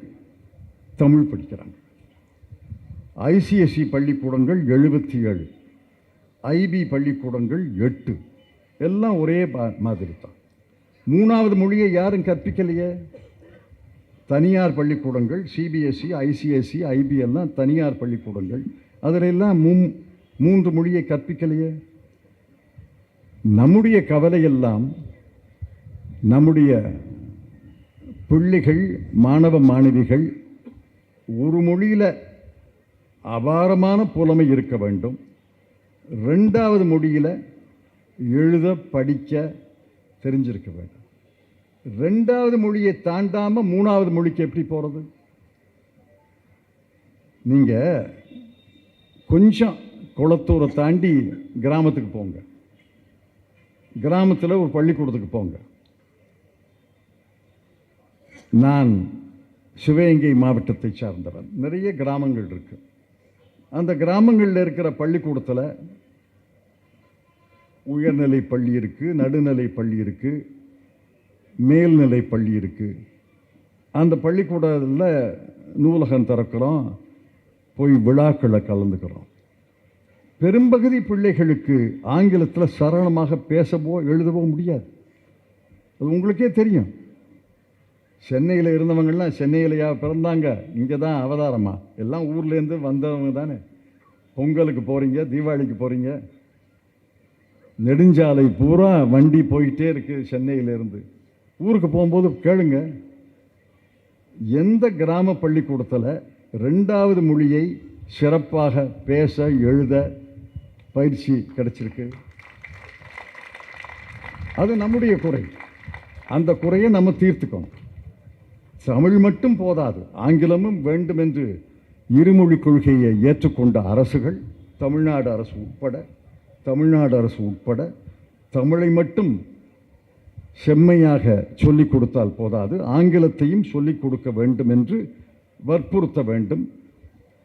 தமிழ் படிக்கிறாங்க. ஐசிஎஸ்சி பள்ளிக்கூடங்கள் 77, ஐபி பள்ளிக்கூடங்கள் 8, எல்லாம் ஒரே மாதிரி தான். மூணாவது மொழியை யாரும் கற்பிக்கலையே. தனியார் பள்ளிக்கூடங்கள், சிபிஎஸ்சி, ஐசிஎஸ்சி, ஐபி எல்லாம் தனியார் பள்ளிக்கூடங்கள், அதில் எல்லாம் மூன்று மொழியை கற்பிக்கலையே. நம்முடைய கவலையெல்லாம் நம்முடைய பிள்ளைகள், மாணவ மாணவிகள் ஒரு மொழியில் அபாரமான புலமை இருக்க வேண்டும், ரெண்டாவது மொழியில் எழுத படிக்க தெரிஞ்சிருக்க வேண்டும். ரெண்டாவது மொழியை தாண்டாமல் மூணாவது மொழிக்கு எப்படி போகிறது? நீங்கள் கொஞ்சம் குளத்தூரை தாண்டி கிராமத்துக்கு போங்க, கிராமத்தில் ஒரு பள்ளிக்கூடத்துக்கு போங்க. நான் சிவகங்கை மாவட்டத்தை சார்ந்தவன். நிறைய கிராமங்கள் இருக்கு. அந்த கிராமங்களில் இருக்கிற பள்ளிக்கூடத்தில் உயர்நிலை பள்ளி இருக்குது, நடுநிலை பள்ளி இருக்குது, மேல்நிலை பள்ளி இருக்குது. அந்த பள்ளிக்கூடத்தில் நூலகம் திறக்கிறோம், போய் விழாக்களை கலந்துக்கிறோம். பெரும்பகுதி பிள்ளைகளுக்கு ஆங்கிலத்தில் சரளமாக பேசவோ எழுதவோ முடியாது. அது உங்களுக்கே தெரியும். சென்னையில் இருந்தவங்கள்லாம் சென்னையிலையா பிறந்தாங்க, இங்கே தான் அவதாரமா? எல்லாம் ஊர்லேருந்து வந்தவங்க தானே. பொங்கலுக்கு போகிறீங்க, தீபாவளிக்கு போகிறீங்க, நெடுஞ்சாலை பூரா வண்டி போயிட்டே இருக்குது சென்னையிலேருந்து. ஊருக்கு போகும்போது கேளுங்க, எந்த கிராம பள்ளிக்கூடத்தில் ரெண்டாவது மொழியை சிறப்பாக பேச எழுத பயிற்சி கிடைச்சிருக்கு? அது நம்முடைய குறை. அந்த குறையை நம்ம தீர்த்துக்கணும். தமிழ் மட்டும் போதாது, ஆங்கிலமும் வேண்டும் என்று இருமொழி கொள்கையை ஏற்றுக்கொண்ட அரசுகள், தமிழ்நாடு அரசு உட்பட தமிழை மட்டும் செம்மையாக சொல்லிக் கொடுத்தால் போதாது, ஆங்கிலத்தையும் சொல்லிக் கொடுக்க வேண்டும் என்று வற்புறுத்த வேண்டும்.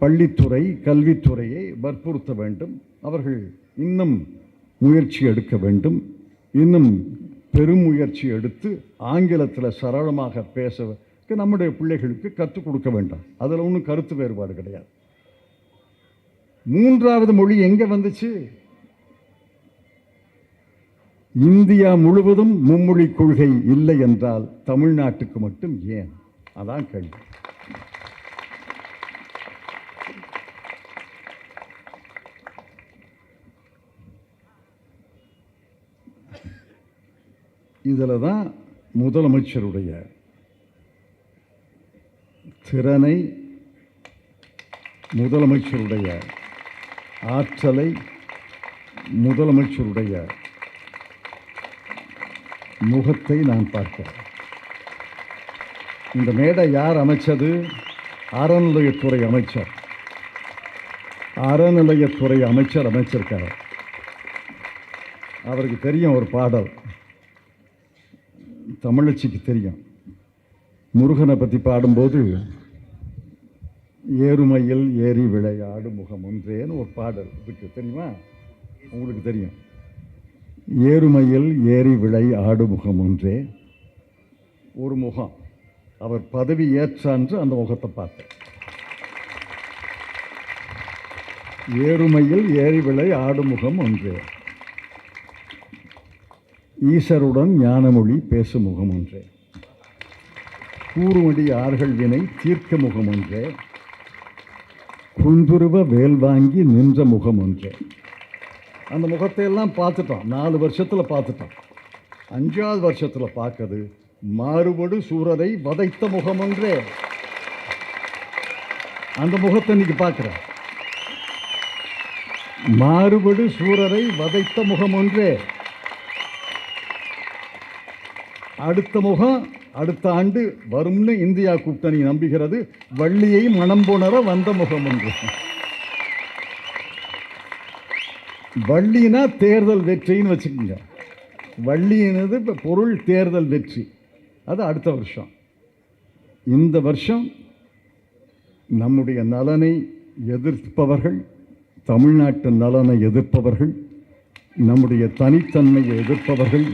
பள்ளித்துறை, கல்வித்துறையை வற்புறுத்த வேண்டும். அவர்கள் இன்னும் முயற்சி எடுக்க வேண்டும். இன்னும் பெருமுயற்சி எடுத்து ஆங்கிலத்தில் சரளமாக பேச நம்முடைய பிள்ளைகளுக்கு கற்றுக் கொடுக்க வேண்டாம். அதில் ஒன்றும் கருத்து வேறுபாடு கிடையாது. மூன்றாவது மொழி எங்கே வந்துச்சு? இந்தியா முழுவதும் மும்மொழி கொள்கை இல்லை என்றால் தமிழ்நாட்டுக்கு மட்டும் ஏன்? அதான் கேள்வி. இதில் தான் முதலமைச்சருடைய திறனை, முதலமைச்சருடைய ஆற்றலை, முதலமைச்சருடைய முகத்தை நான் பார்க்கிறேன். இந்த மேடை யார் அமைச்சது? அறநிலையத்துறை அமைச்சர். அறநிலையத்துறை அமைச்சர் அமைச்சிருக்கார். அவருக்கு தெரியும் ஒரு பாடல், தமிழச்சிக்கு தெரியும். முருகனை பற்றி பாடும்போது ஏறுமையில் ஏறி விளையாடு முகம் ஒன்றேன்னு ஒரு பாடல் இருக்கு, தெரியுமா? உங்களுக்கு தெரியும். ஏறுமையில் ஏறி விளையாடு முகம் ஒன்றே, ஒரு முகம். அவர் பதவி ஏற்றான்று அந்த முகத்தை பார்த்தேன். ஏறுமையில் ஏறி விளையாடு முகம் ஒன்றே, ஈசருடன் ஞானமொழி பேசும் முகம் ஒன்றே, கூறுமடி ஆர்கள் வினை தீர்க்க முகம் ஒன்றே, குந்துருவ வேல் வாங்கி நின்ற முகம் ஒன்றே. அந்த முகத்தை எல்லாம் பார்த்துட்டோம். 4 வருஷத்தில் பார்த்துட்டோம். 5வது வருஷத்தில் பார்க்கறது மாறுபடு சூரரை வதைத்த முகம் ஒன்றே. அந்த முகத்தை இன்னைக்கு பார்க்கிறேன். மாறுபடு சூரரை வதைத்த முகம் ஒன்றே. அடுத்த முகம் அடுத்த ஆண்டு வரும்னு இந்தியா கூட்டணி நம்புகிறது. வள்ளியை மனம் புணர வந்த முகம் ஒன்று. வள்ளினா தேர்தல் வெற்றின்னு வச்சுக்கோங்க. வள்ளியினது பொருள் தேர்தல் வெற்றி. அது அடுத்த வருஷம். இந்த வருஷம் நம்முடைய நலனை எதிர்ப்பவர்கள், தமிழ்நாட்டு நலனை எதிர்ப்பவர்கள், நம்முடைய தனித்தன்மையை எதிர்ப்பவர்கள்,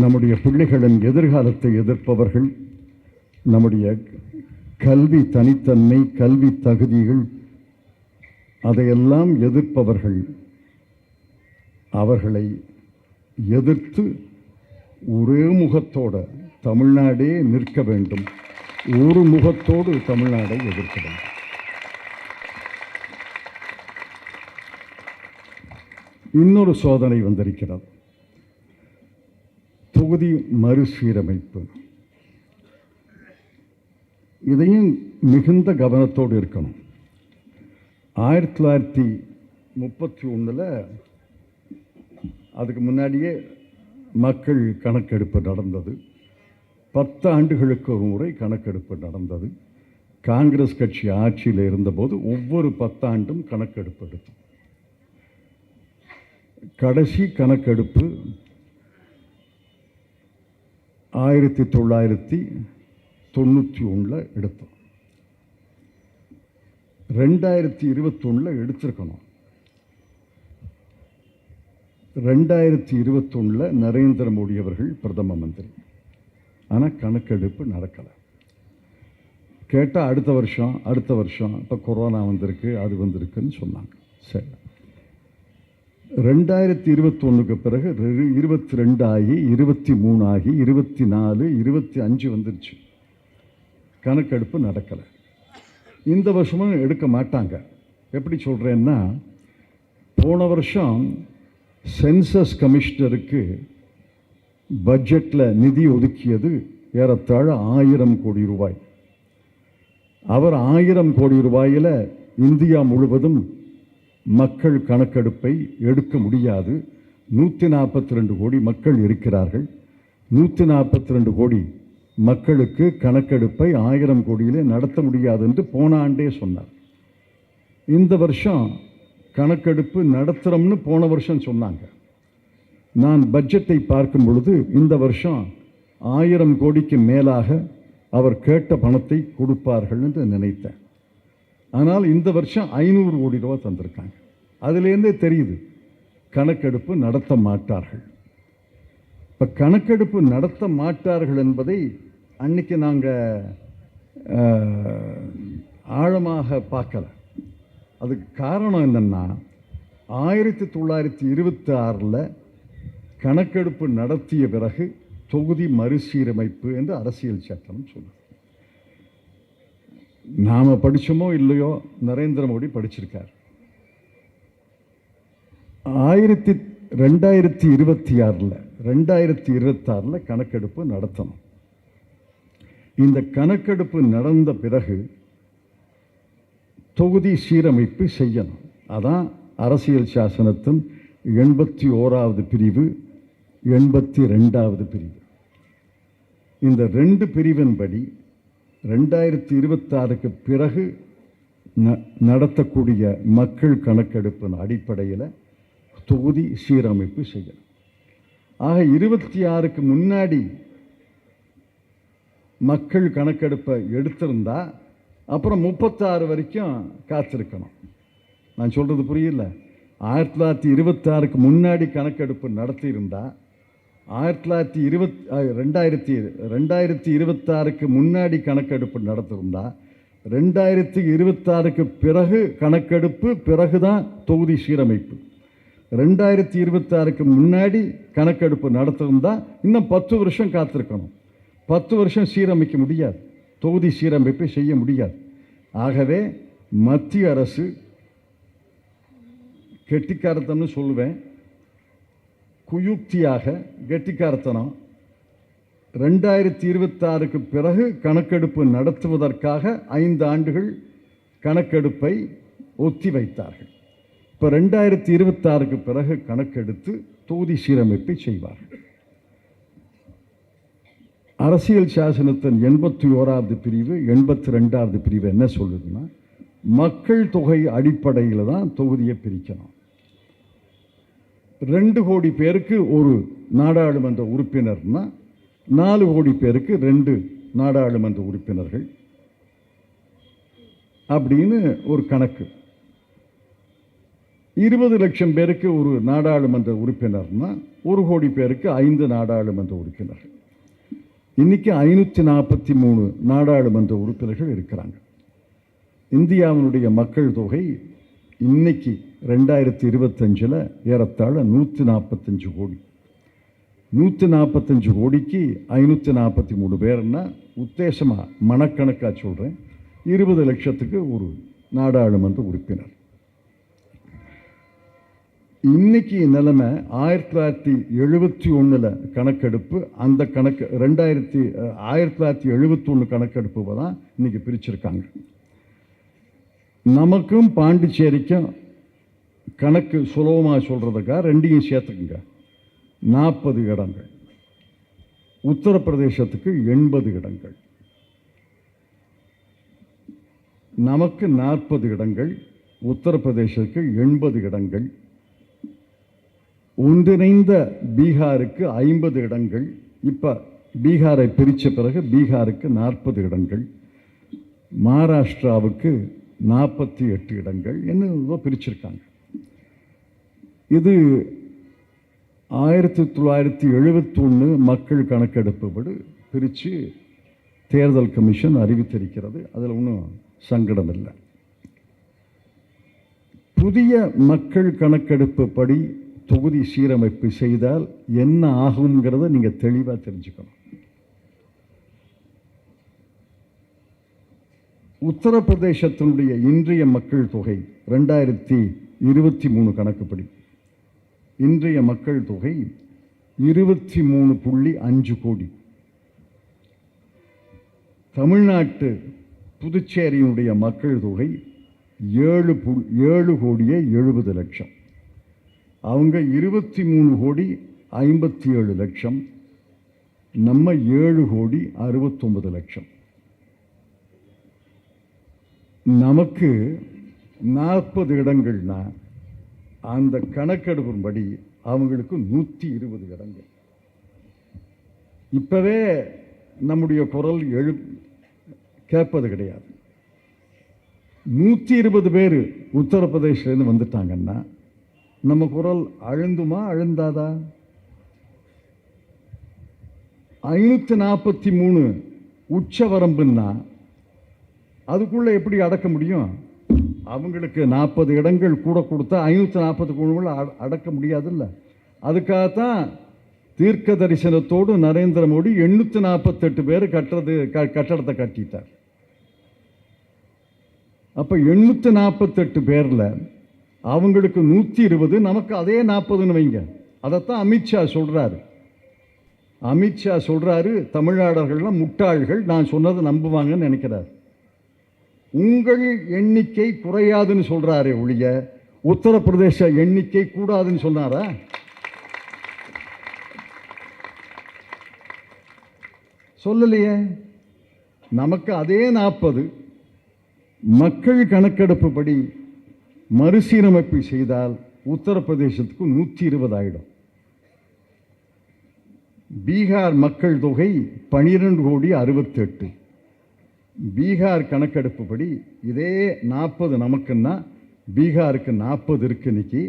நம்முடைய பிள்ளைகளின் எதிர்காலத்தை எதிர்ப்பவர்கள், நம்முடைய கல்வி தனித்தன்மை, கல்வி தகுதிகள், அதையெல்லாம் எதிர்ப்பவர்கள் அவர்களை எதிர்த்து ஒரே முகத்தோட தமிழ்நாடே நிற்க வேண்டும். ஒரு முகத்தோடு தமிழ்நாடை எதிர்க்க வேண்டும். இன்னொரு சோதனை வந்திருக்கிறது. தொகுதி மறுசீரமைப்பு. இதையும் மிகுந்த கவனத்தோடு இருக்கணும். 1931 அதுக்கு முன்னாடியே மக்கள் கணக்கெடுப்பு நடந்தது. 10 ஆண்டுகளுக்கு ஒரு முறை கணக்கெடுப்பு நடந்தது. காங்கிரஸ் கட்சி ஆட்சியில் இருந்தபோது ஒவ்வொரு 10 ஆண்டும் கணக்கெடுப்பு எடுத்தோம். கடைசி கணக்கெடுப்பு 1991 எடுத்தோம். 2021 எடுத்திருக்கணும். 2021 நரேந்திர மோடி அவர்கள் பிரதம மந்திரி. ஆனால் கணக்கெடுப்பு நடக்கலை. கேட்டால் அடுத்த வருஷம் இப்போ கொரோனா வந்திருக்கு, அது வந்திருக்குன்னு சொன்னாங்க. சரி, 2021க்கு பிறகு 22 ஆகி 23 ஆகி 24 25 வந்துருச்சு. கணக்கெடுப்பு நடக்கலை. இந்த வருஷமும் எடுக்க மாட்டாங்க. எப்படி சொல்கிறேன்னா, போன வருஷம் சென்சஸ் கமிஷனருக்கு பட்ஜெட்டில் நிதி ஒதுக்கியது ஏறத்தாழ 1000 கோடி ரூபாய். அவர் 1000 கோடி ரூபாயில் இந்தியா முழுவதும் மக்கள் கணக்கெடுப்பை எடுக்க முடியாது. 142 கோடி மக்கள் இருக்கிறார்கள். 142 கோடி மக்களுக்கு கணக்கெடுப்பை 1000 கோடியிலே நடத்த முடியாது என்று போன ஆண்டே சொன்னார். இந்த வருஷம் கணக்கெடுப்பு நடத்துகிறோம்னு போன வருஷம் சொன்னாங்க. நான் பட்ஜெட்டை பார்க்கும் பொழுது இந்த வருஷம் 1000 கோடிக்கு மேலாக அவர் கேட்ட பணத்தை கொடுப்பார்கள் என்று நினைத்தேன். ஆனால் இந்த வருஷம் 500 கோடி ரூபா தந்திருக்காங்க. அதுலேருந்தே தெரியுது கணக்கெடுப்பு நடத்த மாட்டார்கள். இப்போ கணக்கெடுப்பு நடத்த மாட்டார்கள் என்பதை அன்னைக்கு நாங்கள் ஆழமாக பார்க்கல. அதுக்கு காரணம் என்னென்னா, 1926 கணக்கெடுப்பு நடத்திய பிறகு தொகுதி மறுசீரமைப்பு என்று அரசியல் சட்டம் சொல்லுது. நாம் படித்தோமோ இல்லையோ, நரேந்திர மோடி படிச்சிருக்கார். 2026 கணக்கெடுப்பு நடத்தணும். இந்த கணக்கெடுப்பு நடந்த பிறகு தொகுதி சீரமைப்பு செய்யணும். அதான் அரசியல் சாசனத்தின் 81வது பிரிவு, 82வது பிரிவு. இந்த 2 பிரிவின்படி 2026க்கு பிறகு நடத்தக்கூடிய மக்கள் கணக்கெடுப்பின் அடிப்படையில் தொகுதி சீரமைப்பு செய்யணும். ஆக 26க்கு முன்னாடி மக்கள் கணக்கெடுப்பை எடுத்திருந்தா அப்புறம் 36 வரைக்கும் காத்திருக்கணும். நான் சொல்கிறது புரியல. 1926க்கு முன்னாடி கணக்கெடுப்பு நடத்தியிருந்தா 2026க்கு முன்னாடி கணக்கெடுப்பு நடத்திருந்தா 2026க்கு பிறகு கணக்கெடுப்பு, பிறகுதான் தொகுதி சீரமைப்பு. 2026க்கு முன்னாடி கணக்கெடுப்பு நடத்திருந்தா இன்னும் 10 வருஷம் காத்திருக்கணும். 10 வருஷம் சீரமைக்க முடியாது, தொகுதி சீரமைப்பை செய்ய முடியாது. ஆகவே மத்திய அரசு கெட்டிக்காரத்தனம்னு சொல்லுவேன், குயுக்தியாக கெட்டிக்காரத்தனம், 2026க்கு பிறகு கணக்கெடுப்பு நடத்துவதற்காக 5 ஆண்டுகள் கணக்கெடுப்பை ஒத்தி வைத்தார்கள். இப்போ 2026க்கு பிறகு கணக்கெடுத்து தொகுதி சீரமைப்பை செய்வார்கள். அரசியல் சாசனத்தின் 81வது பிரிவு 82வது பிரிவு என்ன சொல்லுதுன்னா, மக்கள் தொகை அடிப்படையில் தான் தொகுதியை பிரிக்கணும். 2 கோடி பேருக்கு ஒரு நாடாளுமன்ற உறுப்பினர்னா 4 கோடி பேருக்கு 2 நாடாளுமன்ற உறுப்பினர்கள் அப்படின்னு ஒரு கணக்கு. 20 லட்சம் பேருக்கு ஒரு நாடாளுமன்ற உறுப்பினர்னா 1 கோடி பேருக்கு 5 நாடாளுமன்ற உறுப்பினர்கள். இன்னைக்கு 543 நாடாளுமன்ற உறுப்பினர்கள் இருக்கிறாங்க. இந்தியாவினுடைய மக்கள் தொகை இன்னைக்கு 2025 ஏறத்தாழ 145 கோடி. 145 கோடிக்கு 543 பேர்னா உத்தேசமாக மனக்கணக்காக சொல்கிறேன், 20 லட்சத்துக்கு ஒரு நாடாளுமன்ற உறுப்பினர். இன்னைக்கு நிலைமை 1971 கணக்கெடுப்பு, அந்த கணக்கு 1971 கணக்கெடுப்பு தான் இன்னைக்கு பிரிச்சிருக்காங்க. நமக்கும் பாண்டிச்சேரிக்கும் கணக்கு சுலபமாக சொல்கிறதுக்காக ரெண்டையும் சேர்த்துக்குங்க. 40 இடங்கள், உத்தரப்பிரதேசத்துக்கு 80 இடங்கள், நமக்கு 40 இடங்கள், உத்தரப்பிரதேசத்துக்கு 80 இடங்கள், ஒன்றிணைந்த பீகாருக்கு 50 இடங்கள். இப்போ பீகாரை பிரித்த பிறகு பீகாருக்கு 40 இடங்கள், மகாராஷ்டிராவுக்கு 48 இடங்கள் என்ன பிரிச்சிருக்காங்க. இது 1971 மக்கள் கணக்கெடுப்பு படி பிரித்து தேர்தல் கமிஷன் அறிவித்திருக்கிறது. அதில் ஒன்றும் சங்கடம் இல்லை. புதிய மக்கள் கணக்கெடுப்பு படி தொகுதி சீரமைப்பு செய்தால் என்ன ஆகுங்கிறத நீங்கள் தெளிவாக தெரிஞ்சுக்கணும். உத்தரப்பிரதேசத்தினுடைய இன்றைய மக்கள் தொகை 2023 கணக்குப்படி இன்றைய மக்கள் தொகை 23.5 கோடி. தமிழ்நாட்டு புதுச்சேரியினுடைய மக்கள் தொகை 7 கோடியே 70 லட்சம். அவங்க 23 கோடி 57 லட்சம், நம்ம 7 கோடி 69 லட்சம். நமக்கு 40 இடங்கள்னா அந்த கணக்கெடுப்பின்படி அவங்களுக்கு 120 இடங்கள். இப்பவே நம்முடைய குரல் கேட்பது கிடையாது. 120 பேர் உத்தரப்பிரதேசிலேருந்து வந்துட்டாங்கன்னா நம்ம குரல் அழுந்துமா அழுந்தாதா? 543 உச்சவரம்புன்னா அதுக்குள்ள எப்படி அடக்க முடியும்? அவங்களுக்கு 40 இடங்கள் கூட கொடுத்தா 543 அடக்க முடியாதுல்ல. அதுக்காகத்தான் தீர்க்க தரிசனத்தோடு நரேந்திர மோடி 848 பேர் கட்டடத்தை கட்டிட்டார். அப்ப 848 பேர்ல அவங்களுக்கு 120, நமக்கு அதே 40ன்னு வைங்க. அதைத்தான் அமித்ஷா சொல்றாரு. அமித்ஷா சொல்றாரு, தமிழ்நாடர்கள்லாம் முட்டாள்கள், நான் சொன்னதை நம்புவாங்கன்னு நினைக்கிறார். உங்கள் எண்ணிக்கை குறையாதுன்னு சொல்றாரே ஒழிய உத்தரப்பிரதேச எண்ணிக்கை கூடாதுன்னு சொன்னாரா? சொல்லலையே. நமக்கு அதே 40 மக்கள் கணக்கெடுப்பு படி மறுசீரமைப்பு செய்தால் உத்தரப்பிரதேசத்துக்கு 120 ஆயிடும். பீகார் மக்கள் தொகை 12 கோடி 68. பீகார் கணக்கெடுப்பு படி இதே 40 நமக்குன்னா பீகாருக்கு 40 இருக்கு. இன்னைக்கு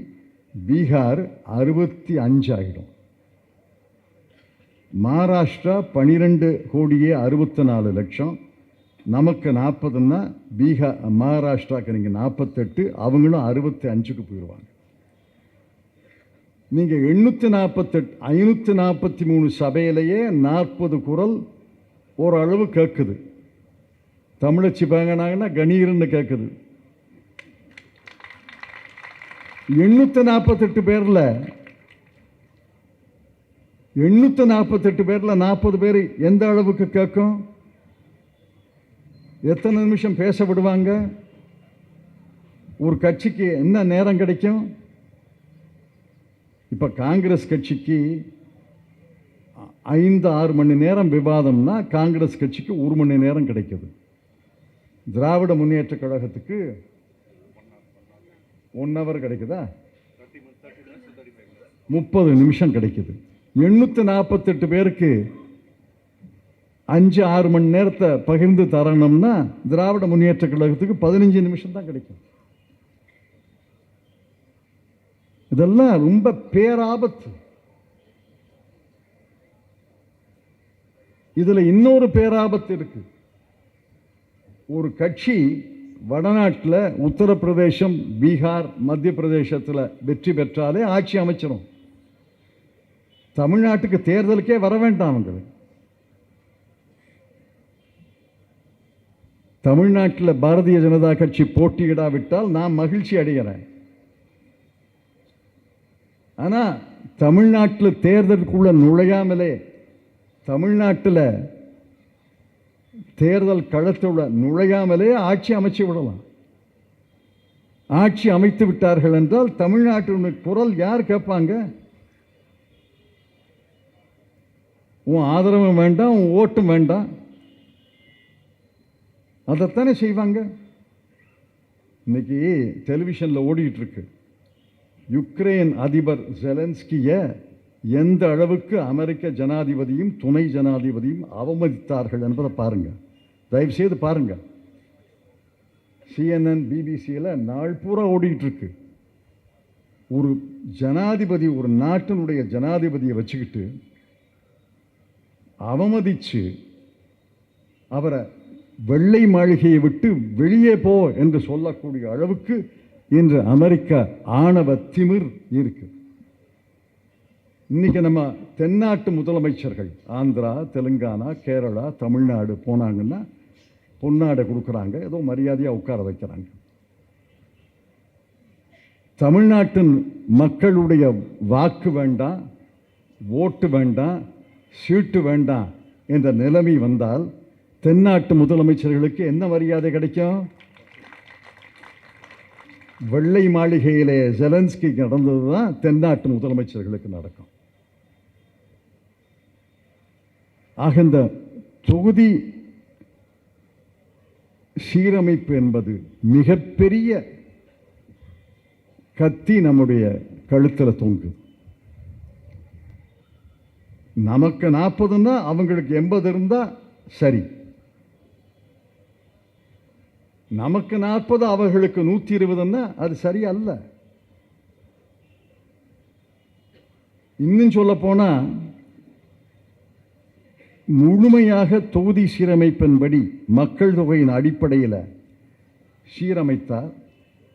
பீகார் 65 ஆகிடும். மகாராஷ்டிரா 12 கோடியே 64 லட்சம், நமக்கு 40ன்னா பீகார் மகாராஷ்டிராவுக்கு நீங்கள் 48, அவங்களும் 65க்கு போயிடுவாங்க. நீங்கள் 848 543 சபையிலேயே 40 குரல் ஓரளவு கேட்குது. தமிழச்சி பாங்கனாங்கன்னா கணீர்னு கேட்குது. 848 பேர்ல 40 பேர் எந்த அளவுக்கு கேட்கும்? எத்தனை நிமிஷம் பேச விடுவாங்க? ஒரு கட்சிக்கு என்ன நேரம் கிடைக்கும்? இப்ப காங்கிரஸ் கட்சிக்கு 5-6 மணி நேரம் விவாதம்னா காங்கிரஸ் கட்சிக்கு 1 மணி நேரம் கிடைக்குது. திராவிட முன்னேற்ற கழகத்துக்கு 1 ஹவர் கிடைக்குதா? 30 நிமிஷம் கிடைக்குது. 848 பேருக்கு 5-6 மணி நேரத்தை பகிர்ந்து தரணும்னா திராவிட முன்னேற்ற கழகத்துக்கு 15 நிமிஷம் தான் கிடைக்கும். இதெல்லாம் ரொம்ப பேராபத்து. இதுல இன்னொரு பேராபத்து இருக்கு. ஒரு கட்சி வடநாட்டில் உத்தரப்பிரதேசம், பீகார், மத்திய பிரதேசத்தில் வெற்றி பெற்றாலே ஆட்சி அமைச்சிடும். தமிழ்நாட்டுக்கு தேர்தலுக்கே வர வேண்டாம் அவங்களுக்கு. தமிழ்நாட்டில் பாரதிய ஜனதா கட்சி போட்டியிடாவிட்டால் நான் மகிழ்ச்சி அடைகிறேன். ஆனால் தமிழ்நாட்டில் தேர்தலுக்குள்ள நுழையாமலே, தமிழ்நாட்டில் தேர்தல் களத்துள்ள நுழையாமலே ஆட்சி அமைச்சு விடலாம். ஆட்சி அமைத்து விட்டார்கள் என்றால் தமிழ்நாட்டின் குரல் யார் கேட்பாங்க? உன் ஆதரவும் வேண்டாம், உன் ஓட்டும் வேண்டாம், அதைத்தானே செய்வாங்க. இன்னைக்கு டெலிவிஷனில் ஓடிட்டு இருக்கு, யுக்ரைன் அதிபர் ஜெலன்ஸ்கிய எந்த அளவுக்கு அமெரிக்க ஜனாதிபதியும் துணை ஜனாதிபதியும் அவமதித்தார்கள் என்பதை பாருங்க, தயவு செய்து பாருங்க. CNN, பிபிசியில் நாள் பூரா ஓடிட்டு இருக்கு. ஒரு ஜனாதிபதி, ஒரு நாட்டினுடைய ஜனாதிபதியை வச்சுக்கிட்டு அவமதிச்சு அவரை வெள்ளை மாளிகையை விட்டு வெளியே போ என்று சொல்லக்கூடிய அளவுக்கு இன்று அமெரிக்க ஆணவ திமிர் இருக்கு. இன்னைக்கு நம்ம தென்னாட்டு முதலமைச்சர்கள் ஆந்திரா, தெலுங்கானா, கேரளா, தமிழ்நாடு போனாங்கன்னா பொன்னாடை கொடுக்குறாங்க, ஏதோ மரியாதையாக உட்கார வைக்கிறாங்க. தமிழ்நாட்டின் மக்களுடைய வாக்கு வேண்டாம், ஓட்டு வேண்டாம், சீட்டு வேண்டாம் என்ற நிலைமை வந்தால் தென்னாட்டு முதலமைச்சர்களுக்கு என்ன மரியாதை கிடைக்கும்? வெள்ளை மாளிகையிலே ஜெலன்ஸ்கி நடந்தது தான் தென்னாட்டு முதலமைச்சர்களுக்கு நடக்கும். ஆக இந்த தொகுதி சீரமைப்பு என்பது மிகப்பெரிய கத்தி நம்முடைய கழுத்தில் தொங்கு. நமக்கு 40ன்னா அவங்களுக்கு 80 இருந்தா சரி, நமக்கு 40 அவர்களுக்கு 120ன்னா அது சரி அல்ல. இன்னும் சொல்ல போனா முழுமையாக தொகுதி சீரமைப்பின்படி மக்கள் தொகையின் அடிப்படையில் சீரமைத்தால்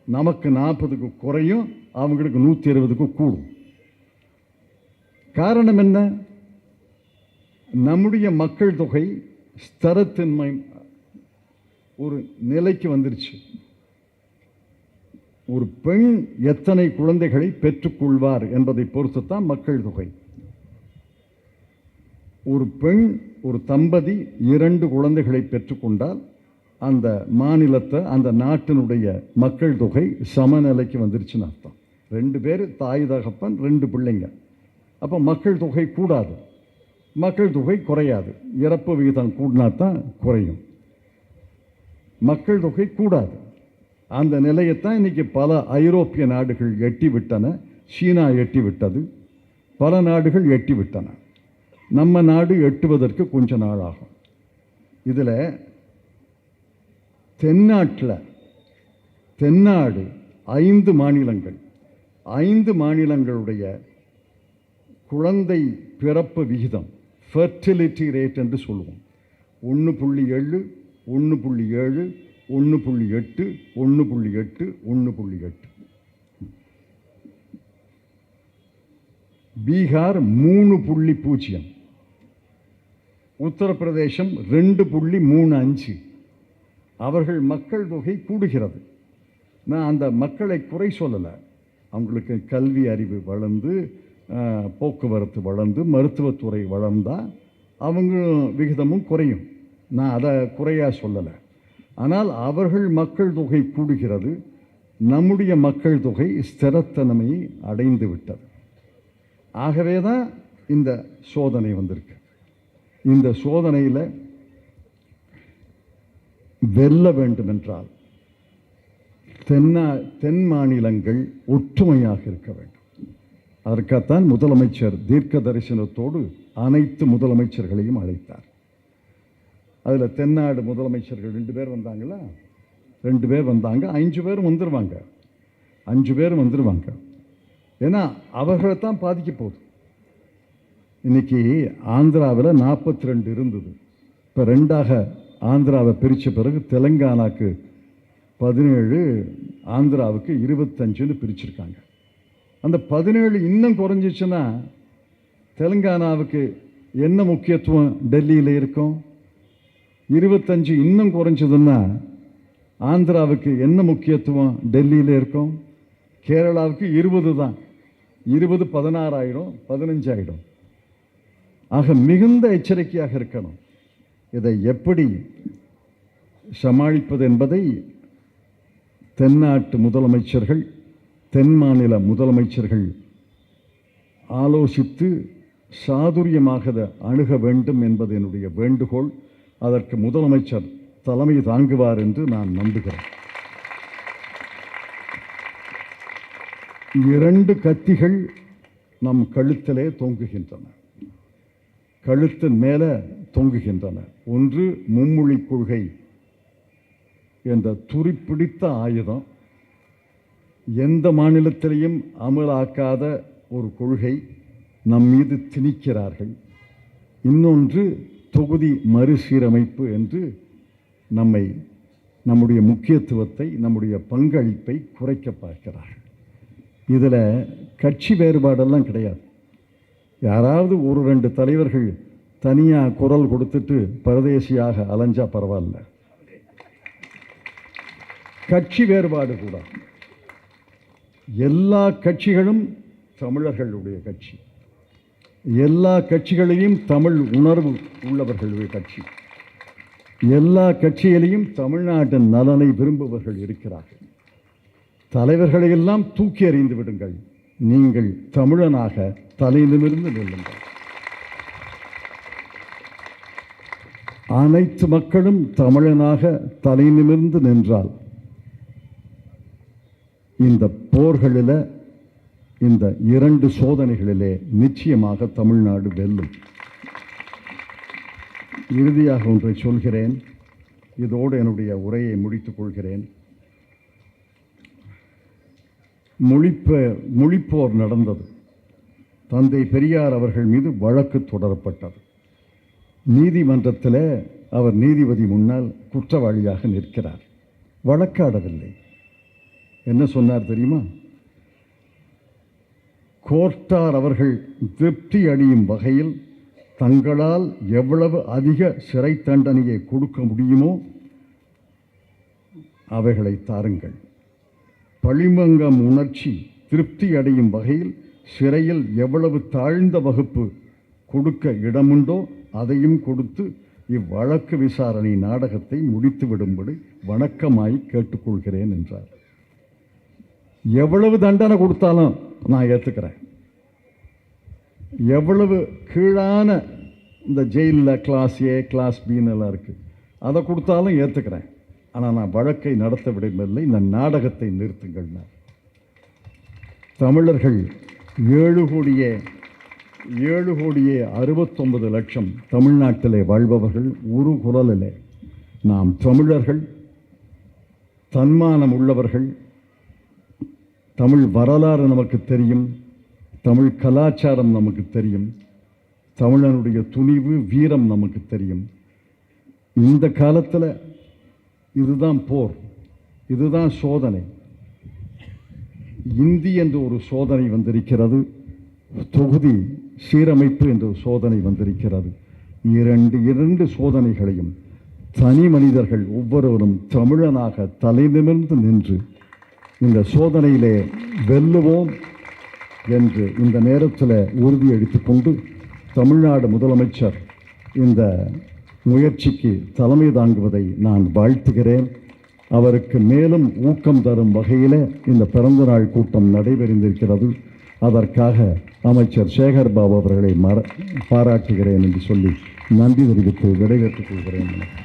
நமக்கு 40க்கு குறையும், அவங்களுக்கு 120க்கு கூடும். காரணம் என்ன? நம்முடைய மக்கள் தொகை ஸ்திரத்தன்மை ஒரு நிலைக்கு வந்துருச்சு. ஒரு பெண் எத்தனை குழந்தைகளை பெற்றுக்கொள்வார் என்பதை பொறுத்துத்தான் மக்கள் தொகை. ஒரு பெண், ஒரு தம்பதி 2 குழந்தைகளை பெற்றுக்கொண்டால் அந்த மாநிலத்தை, அந்த நாட்டினுடைய மக்கள் தொகை சமநிலைக்கு வந்துருச்சுன்னு அர்த்தம். 2 பேர், தாய் தகப்பன், 2 பிள்ளைங்க. அப்போ மக்கள் தொகை கூடாது, மக்கள் தொகை குறையாது. இறப்பு விகிதம் கூடினா தான் குறையும், மக்கள் தொகை கூடாது. அந்த நிலையத்தான் இன்னைக்கு பல ஐரோப்பிய நாடுகள் எட்டி விட்டன, சீனா எட்டி விட்டது, பல நாடுகள் எட்டி விட்டன. நம்ம நாடு எட்டுவதற்கு கொஞ்ச நாள் ஆகும். இதில் தென்னாடு 5 மாநிலங்கள், 5 மாநிலங்களுடைய குழந்தை பிறப்பு விகிதம், ஃபெர்டிலிட்டி ரேட் என்று சொல்லுவோம், 1.7, 1.7, 1.8, 1.8, 1.8. பீகார் 3.0, உத்தரப்பிரதேசம் 2.35. அவர்கள் மக்கள் தொகை கூடுகிறது. நான் அந்த மக்களை குறை சொல்லலை, அவங்களுக்கு கல்வி அறிவு வளர்ந்து, போக்குவரத்து வளர்ந்து, மருத்துவத்துறை வளர்ந்தால் அவங்க விகிதமும் குறையும். நான் அதை குறையாக சொல்லலை. ஆனால் அவர்கள் மக்கள் தொகை கூடுகிறது, நம்முடைய மக்கள் தொகை ஸ்திரத்தன்மையை அடைந்து விட்டது. ஆகவே தான் இந்த சோதனை வந்திருக்கு. இந்த சோதனையில் வெல்ல வேண்டும் என்றால் தென் மாநிலங்கள் ஒற்றுமையாக இருக்க வேண்டும். அதற்காகத்தான் முதலமைச்சர் தீர்க்க தரிசனத்தோடு அனைத்து முதலமைச்சர்களையும் அழைத்தார். அதில் தென்னாடு முதலமைச்சர்கள் 2 பேர் வந்தாங்களா, 2 பேர் வந்தாங்க. 5 பேரும் வந்துடுவாங்க, 5 பேரும் வந்துடுவாங்க. ஏன்னா அவர்களை தான் பாதிக்க போகுது. இன்னைக்கு ஆந்திராவில் 42 இருந்தது, இப்போ 2ஆக ஆந்திராவை பிரித்த பிறகு தெலுங்கானாக்கு 17, ஆந்திராவுக்கு 25ன்னு பிரிச்சிருக்காங்க. அந்த 17 இன்னும் குறைஞ்சிச்சுன்னா தெலுங்கானாவுக்கு என்ன முக்கியத்துவம் டெல்லியில் இருக்கும்? 25 இன்னும் குறைஞ்சதுன்னா ஆந்திராவுக்கு என்ன முக்கியத்துவம் டெல்லியில் இருக்கும்? கேரளாவுக்கு 20 தான். 20 16 ஆகிடும், 15 ஆகிடும். ஆக மிகுந்த எச்சரிக்கையாக இருக்கணும். இதை எப்படி சமாளிப்பது என்பதை தென்னாட்டு முதலமைச்சர்கள், தென் மாநில முதலமைச்சர்கள் ஆலோசித்து சாதுரியமாக அணுக வேண்டும் என்பது என்னுடைய வேண்டுகோள். அதற்கு முதலமைச்சர் தலைமை தாங்குவார் என்று நான் நம்புகிறேன். 2 கத்திகள் நம் கழுத்திலே தொங்குகின்றன, கழுத்தின் மேலே தொங்குகின்றன. ஒன்று மும்மொழி கொள்கை என்ற துருப்பிடித்த ஆயுதம், எந்த மாநிலத்திலையும் அமலாக்காத ஒரு கொள்கை நம் மீது திணிக்கிறார்கள். இன்னொன்று தொகுதி மறுசீரமைப்பு என்று நம்முடைய முக்கியத்துவத்தை, நம்முடைய பங்களிப்பை குறைக்க பார்க்கிறார்கள். இதில் கட்சி வேறுபாடெல்லாம் கிடையாது. யாராவது 1-2 தலைவர்கள் தனியாக குரல் கொடுத்துட்டு பரதேசியாக அலைஞ்சா பரவாயில்ல. கட்சி வேறுபாடு கூட. எல்லா கட்சிகளும் தமிழர்களுடைய கட்சி, எல்லா கட்சிகளையும் தமிழ் உணர்வு உள்ளவர்களுடைய கட்சி, எல்லா கட்சியிலையும் தமிழ்நாட்டின் நலனை விரும்புபவர்கள் இருக்கிறார்கள். தலைவர்களையெல்லாம் தூக்கி எறிந்து விடுங்கள், நீங்கள் தமிழனாக தலை நிமிர்ந்து நில்லுங்கள். அனைத்து மக்களும் தமிழனாக தலை நிமிர்ந்து நின்றால் இந்த போர்களில், இந்த 2 சோதனைகளிலே நிச்சயமாக தமிழ்நாடு வெல்லும். இறுதியாக ஒன்றை சொல்கிறேன், இதோடு என்னுடைய உரையை முடித்துக் கொள்கிறேன். மொழிப்போர் நடந்தது. தந்தை பெரியார் அவர்கள் மீது வழக்கு தொடரப்பட்டது. நீதிமன்றத்தில் அவர் நீதிபதி முன்னால் குற்றவாளியாக நிற்கிறார். வழக்காடவில்லை. என்ன சொன்னார் தெரியுமா? கோர்ட்டார் அவர்கள் திருப்தி அடையும் வகையில் தங்களால் எவ்வளவு அதிக சிறை தண்டனையை கொடுக்க முடியுமோ அவைகளை தாருங்கள். பழிமங்கம் உணர்ச்சி திருப்தி அடையும் வகையில் சிறையில் எவ்வளவு தாழ்ந்த வகுப்பு கொடுக்க இடமுண்டோ அதையும் கொடுத்து இவ்வழக்கு விசாரணை நாடகத்தை முடித்து விடும்படி வணக்கமாய் கேட்டுக்கொள்கிறேன் என்றார். எவ்வளவு தண்டனை கொடுத்தாலும் நான் ஏற்றுக்கிறேன். எவ்வளவு கீழான இந்த ஜெயிலில் கிளாஸ் A, கிளாஸ் Bன்னு எல்லாம் இருக்குது, அதை கொடுத்தாலும் ஏற்றுக்கிறேன். ஆனால் நான் வழக்கை நடத்த விடவில்லை, இந்த நாடகத்தை நிறுத்துங்கள். தமிழர்கள் 7,69,00,000 தமிழ்நாட்டிலே வாழ்பவர்கள். ஒரு குரலிலே நாம் தமிழர்கள், தன்மானம் உள்ளவர்கள். தமிழ் வரலாறு நமக்கு தெரியும், தமிழ் கலாச்சாரம் நமக்கு தெரியும், தமிழனுடைய துணிவு வீரம் நமக்கு தெரியும். இந்த காலத்தில் இதுதான் போர், இதுதான் சோதனை. இந்தி என்ற ஒரு சோதனை வந்திருக்கிறது, தொகுதி சீரமைப்பு என்ற ஒரு சோதனை வந்திருக்கிறது. இரண்டு சோதனைகளையும் தனி மனிதர்கள் ஒவ்வொருவரும் தமிழனாக தலை நிமிர்ந்து நின்று இந்த சோதனையிலே வெல்லுவோம் என்று இந்த நேரத்தில் உறுதியளித்துக் கொண்டு தமிழ்நாடு முதலமைச்சர் இந்த முயற்சிக்கு தலைமை தாங்குவதை நான் வாழ்த்துகிறேன். அவருக்கு மேலும் ஊக்கம் தரும் வகையில் இந்த பிறந்தநாள் கூட்டம் நடைபெறிந்திருக்கிறது. அதற்காக அமைச்சர் சேகர் பாபு அவர்களை பாராட்டுகிறேன் என்று சொல்லி நன்றி தெரிவித்து விடைபெற்றுக் கொள்கிறேன்.